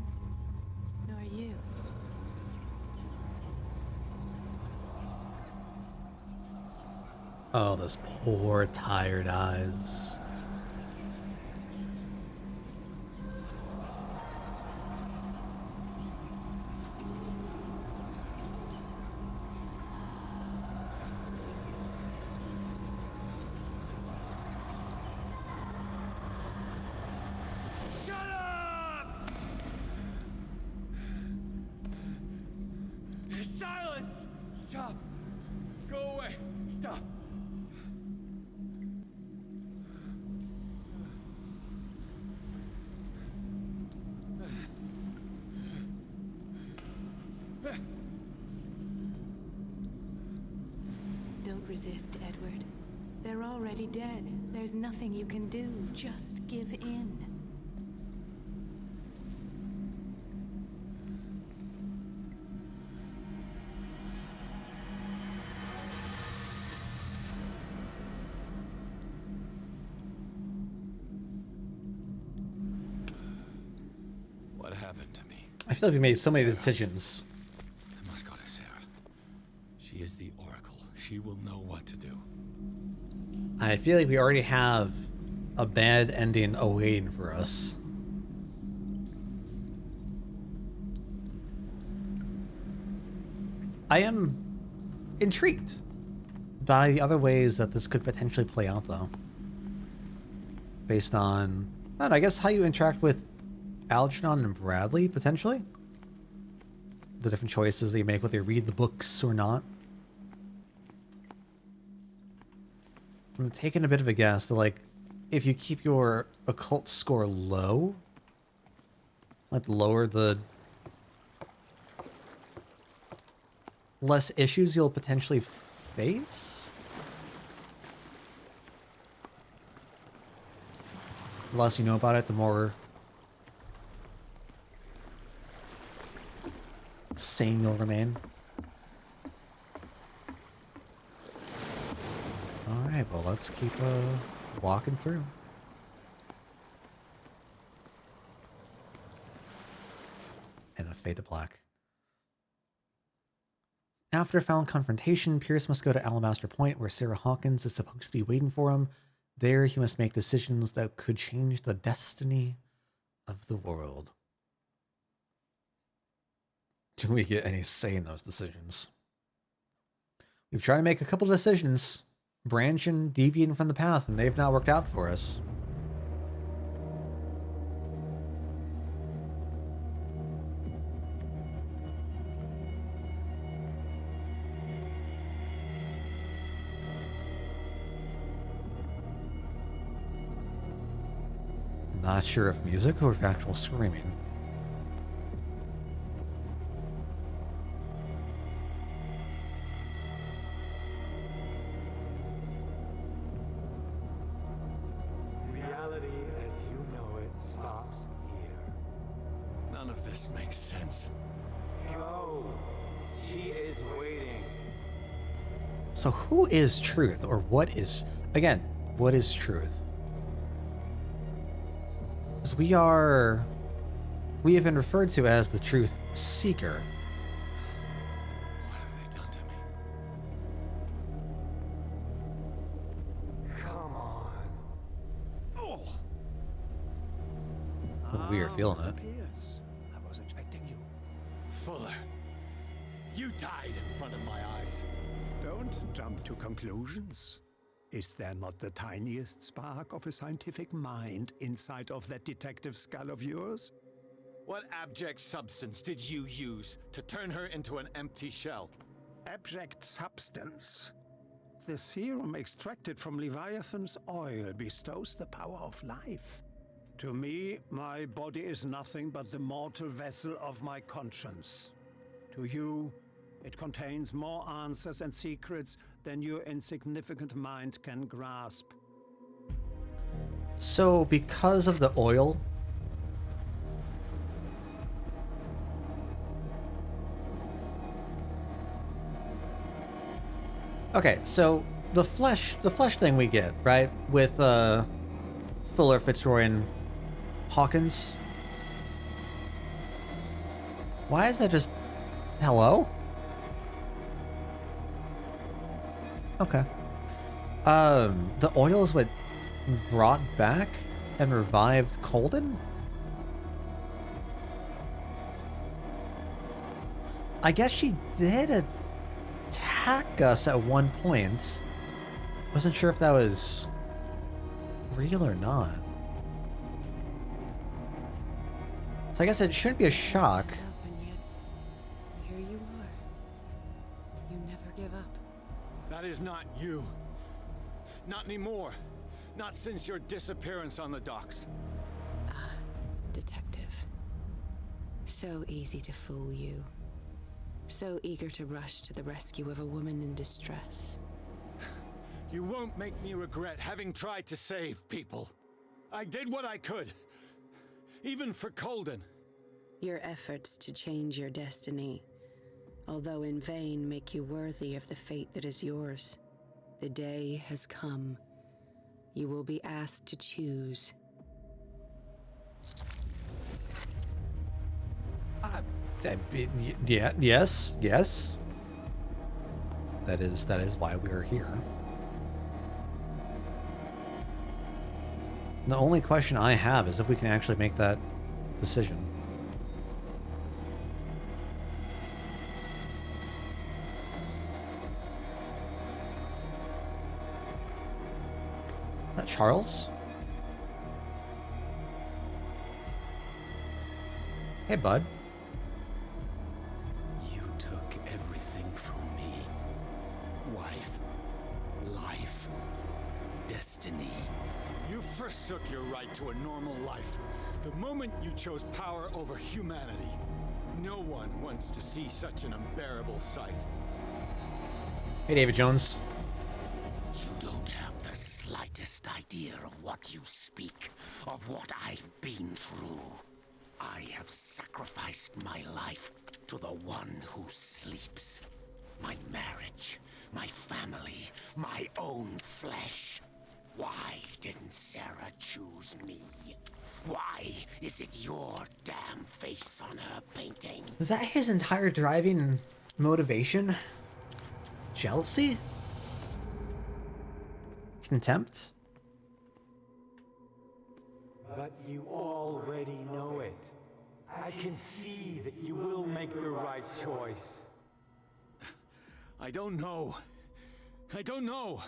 nor you. Oh, those poor, tired eyes. Shut up! Silence! Stop! Go away! Stop! Don't resist, Edward. They're already dead. There's nothing you can do. Just give in. What happened to me? I feel like we made so many decisions. I must go to Sarah. She is the Oracle. She will know what to do. I feel like we already have a bad ending awaiting for us. I am intrigued by the other ways that this could potentially play out, though. Based on, I don't know, I guess how you interact with Algernon and Bradley, potentially. The different choices that you make, whether you read the books or not. I'm taking a bit of a guess that, like, if you keep your occult score low, like lower the less issues you'll potentially face? The less you know about it, the more sane you'll remain. Alright, well, let's keep walking through. And a fade to black. After a found confrontation, Pierce must go to Alabaster Point, where Sarah Hawkins is supposed to be waiting for him. There, he must make decisions that could change the destiny of the world. Do we get any say in those decisions? We've tried to make a couple decisions, branching, deviating from the path, and they've not worked out for us. Not sure if music or if actual screaming. Reality as you know it stops here. None of this makes sense. Go! She is waiting. So who is truth, or what is, again, what is truth? Because we have been referred to as the truth seeker. What have they done to me? Come on. Oh! We are feeling Mr. it. Pierce, I was expecting you. Fuller, you died in front of my eyes. Don't jump to conclusions. Is there not the tiniest spark of a scientific mind inside of that detective skull of yours? What abject substance did you use to turn her into an empty shell? Abject substance. The serum extracted from Leviathan's oil bestows the power of life. To me, my body is nothing but the mortal vessel of my conscience. To you, it contains more answers and secrets than your insignificant mind can grasp. So, because of the oil... Okay, so the flesh thing we get, right? With Fuller, Fitzroy, and Hawkins. Why is that just hello? Okay. The oil is what brought back and revived Colden? I guess she did attack us at one point. Wasn't sure if that was real or not. So I guess it shouldn't be a shock. And yet, here you are. You never give up. That is not you. Not anymore. Not since your disappearance on the docks. Detective. So easy to fool you. So eager to rush to the rescue of a woman in distress. You won't make me regret having tried to save people. I did what I could. Even for Colden. Your efforts to change your destiny, although in vain, make you worthy of the fate that is yours. The day has come. You will be asked to choose. Yeah, yes. That is why we are here. The only question I have is if we can actually make that decision. That Charles? Hey, bud. You took everything from me. Wife, life, destiny. You forsook your right to a normal life. The moment you chose power over humanity. No one wants to see such an unbearable sight. Hey, David Jones. You don't have the slightest idea of what you speak, of what I've been through. I have sacrificed my life to the one who sleeps. My marriage, my family, my own flesh. Why didn't Sarah choose me? Why is it your damn face on her painting? Is that his entire driving motivation? Jealousy? Contempt? But you already know it. I can see that you will make the right choice. I don't know. I don't know.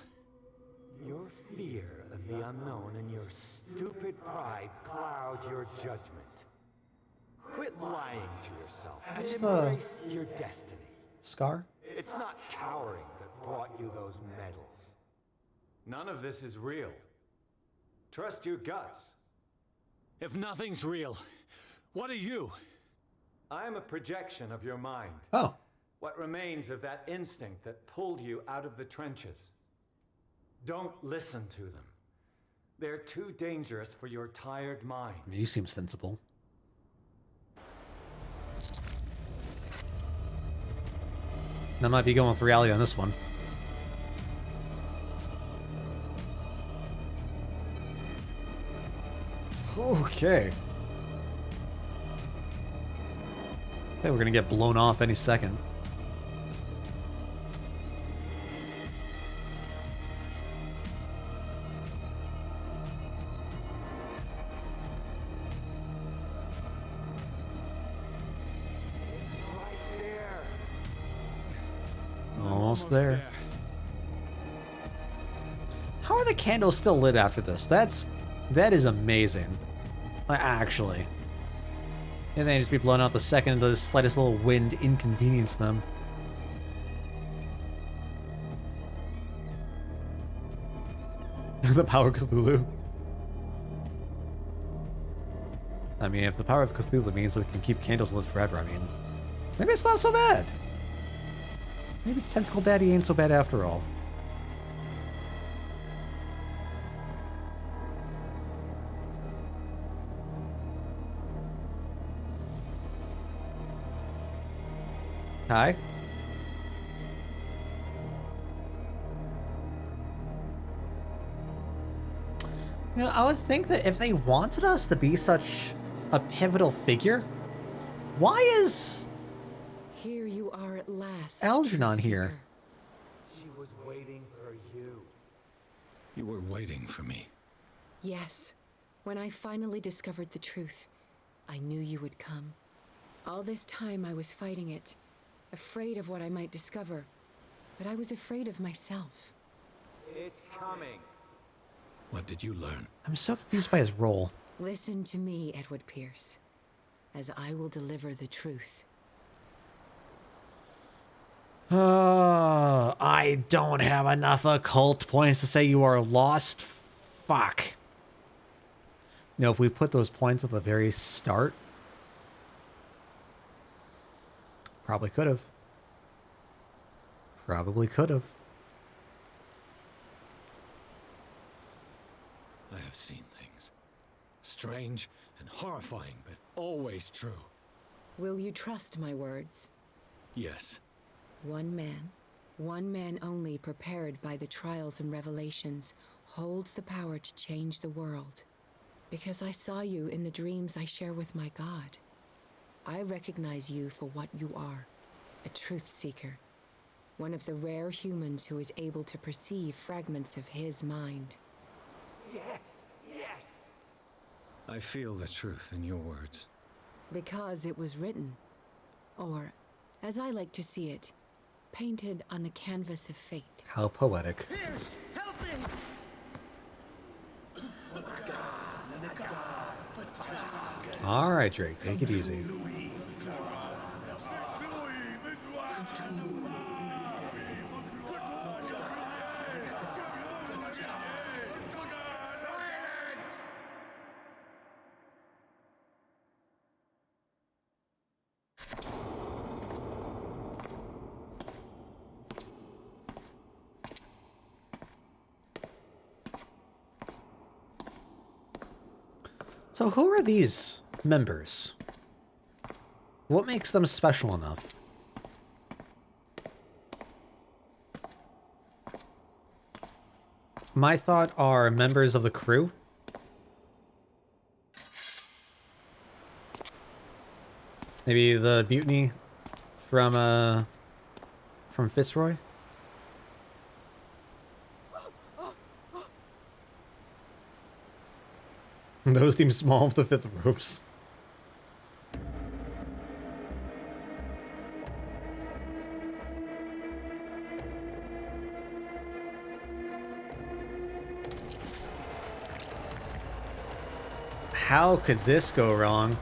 Your fear of the unknown and your stupid pride cloud your judgment. Quit lying to yourself and What's embrace your destiny. Scar? It's not cowering that brought you those medals. None of this is real. Trust your guts. If nothing's real, what are you? I am a projection of your mind. Oh. What remains of that instinct that pulled you out of the trenches. Don't listen to them. They're too dangerous for your tired mind. You seem sensible. I might be going with reality on this one. Okay. Hey, we're gonna get blown off any second. It's right there. Almost there. are the candles still lit after this? That is amazing. Like, actually. And they just be blown out the second the slightest little wind inconvenienced them. The power of Cthulhu. I mean, if the power of Cthulhu means that we can keep candles lit forever, I mean, maybe it's not so bad. Maybe Tentacle Daddy ain't so bad after all. Hi. You know, I would think that if they wanted us to be such a pivotal figure, why is Here you are at last. Algernon Truth here? Seeker. She was waiting for you. You were waiting for me. Yes. When I finally discovered the truth, I knew you would come. All this time I was fighting it, afraid of what I might discover, but I was afraid of myself. It's coming. What did you learn? I'm so confused by his role. Listen to me, Edward Pierce, as I will deliver the truth. I don't have enough occult points to say you are lost. Fuck. You know, if we put those points at the very start, probably could have. Probably could have. I have seen things. Strange and horrifying, but always true. Will you trust my words? Yes. One man only prepared by the trials and revelations, holds the power to change the world. Because I saw you in the dreams I share with my God. I recognize you for what you are, a truth seeker. One of the rare humans who is able to perceive fragments of his mind. Yes, yes. I feel the truth in your words. Because it was written. Or, as I like to see it, painted on the canvas of fate. How poetic. Pierce, help me! All right, Drake, take it easy. So who are these members? What makes them special enough? My thought are members of the crew. Maybe the mutiny from Fitzroy? Those seem small to fit the ropes. How could this go wrong?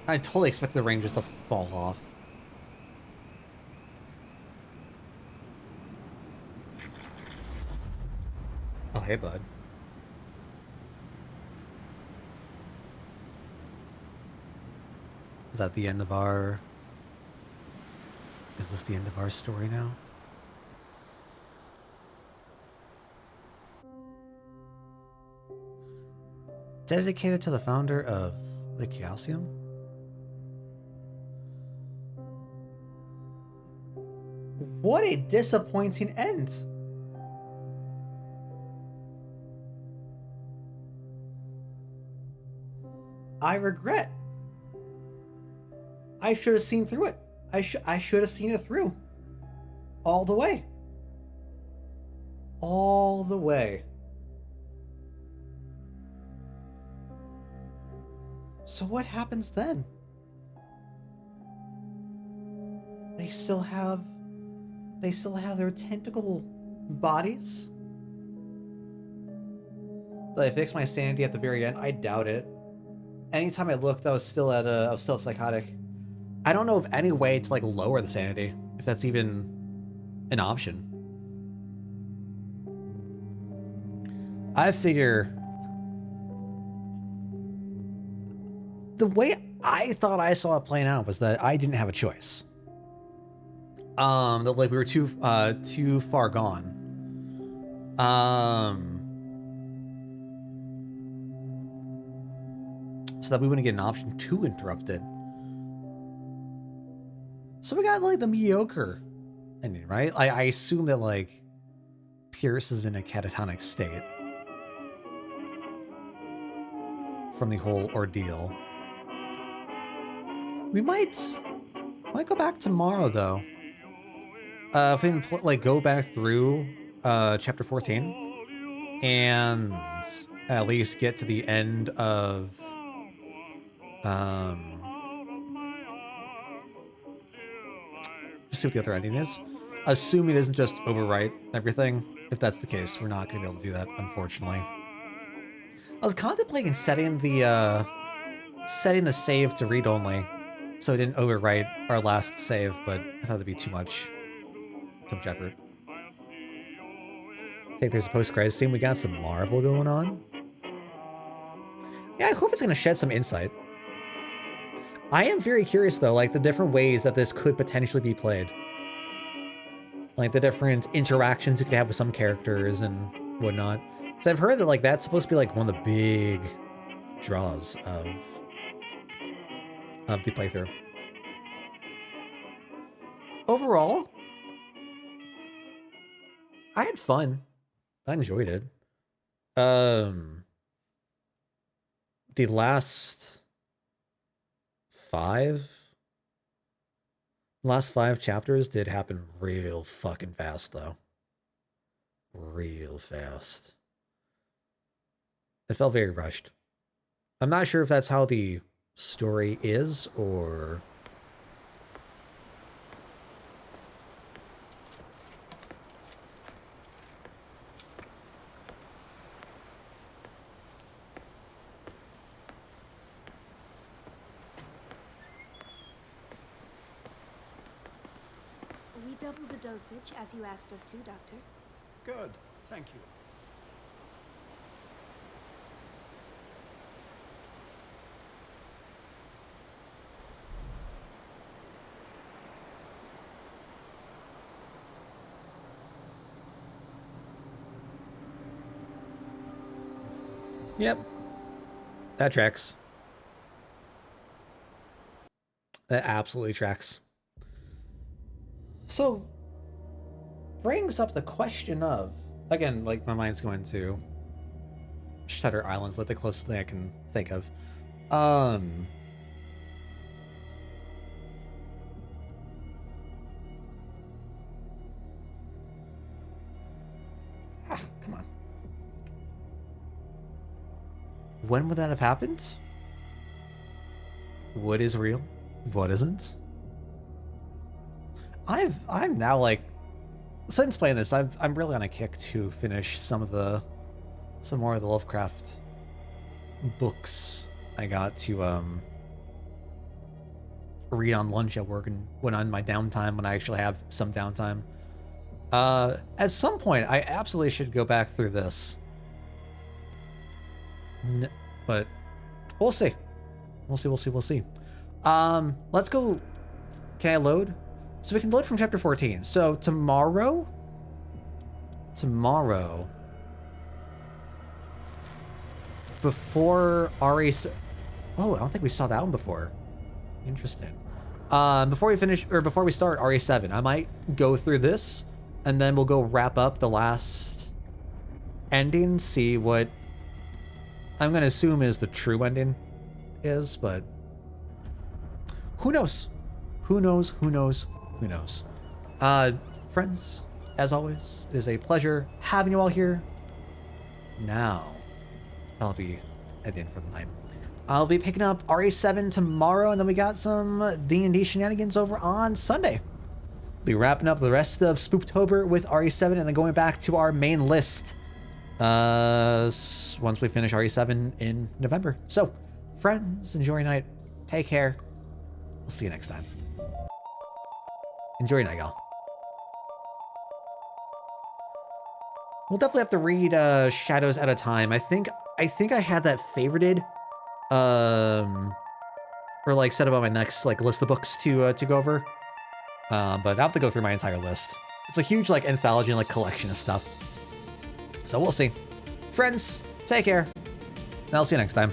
I totally expect the Rangers to fall off. Oh, hey, bud. Is that the end of our... Is this the end of our story now? Dedicated to the founder of the Chaosium? What a disappointing end. I regret. I should have seen through it. I should have seen it through. All the way. All the way. So what happens then? They still have their tentacle bodies? Did I fix my sanity at the very end? I doubt it. Anytime I looked, I was still psychotic. I don't know of any way to like lower the sanity, if that's even an option. I figure the way I thought I saw it playing out was that I didn't have a choice. That like we were too far gone. So that we wouldn't get an option to interrupt it. So we got like the mediocre ending, right? I assume that like Pierce is in a catatonic state from the whole ordeal. We might go back tomorrow though. If we can like go back through chapter 14 and at least get to the end of just see what the other ending is. Assuming it isn't just overwrite everything. If that's the case, we're not going to be able to do that, unfortunately. I was contemplating setting the save to read only, so it didn't overwrite our last save, but I thought it'd be too much effort. I think there's a post-credits scene. We got some Marvel going on. Yeah, I hope it's going to shed some insight. I am very curious, though, like, the different ways that this could potentially be played. Like, the different interactions you could have with some characters and whatnot. So I've heard that, like, that's supposed to be, like, one of the big draws of the playthrough. Overall, I had fun. I enjoyed it. The last five chapters did happen real fucking fast, though. Real fast. It felt very rushed. I'm not sure if that's how the story is, or... We doubled the dosage, as you asked us to, Doctor. Good, thank you. Yep. That tracks. That absolutely tracks. So, brings up the question of, again, like my mind's going to Shutter Island's like the closest thing I can think of. Come on. When would that have happened? What is real? What isn't? I'm now like, since playing this, I'm really on a kick to finish some more of the Lovecraft books I got to read on lunch at work and when on my downtime, when I actually have some downtime. At some point, I absolutely should go back through this. But we'll see. We'll see. Let's go. Can I load? So we can load from chapter 14. So tomorrow, before Ari... Oh, I don't think we saw that one before. Interesting. Before we finish, or before we start RE7, I might go through this, and then we'll go wrap up the last ending, see what I'm going to assume is the true ending is, but who knows? Who knows? Who knows? Who knows? Friends, as always, it is a pleasure having you all here. Now, that'll be at the end for the night. I'll be picking up RE7 tomorrow, and then we got some D&D shenanigans over on Sunday. Be wrapping up the rest of Spooktober with RE7, and then going back to our main list once we finish RE7 in November. So, friends, enjoy your night. Take care. We'll see you next time. Enjoy your night, y'all. We'll definitely have to read Shadows at a Time. I think I had that favorited, or like set up on my next like list of books to go over. But I'll have to go through my entire list. It's a huge like anthology and like collection of stuff. So we'll see. Friends, take care. And I'll see you next time.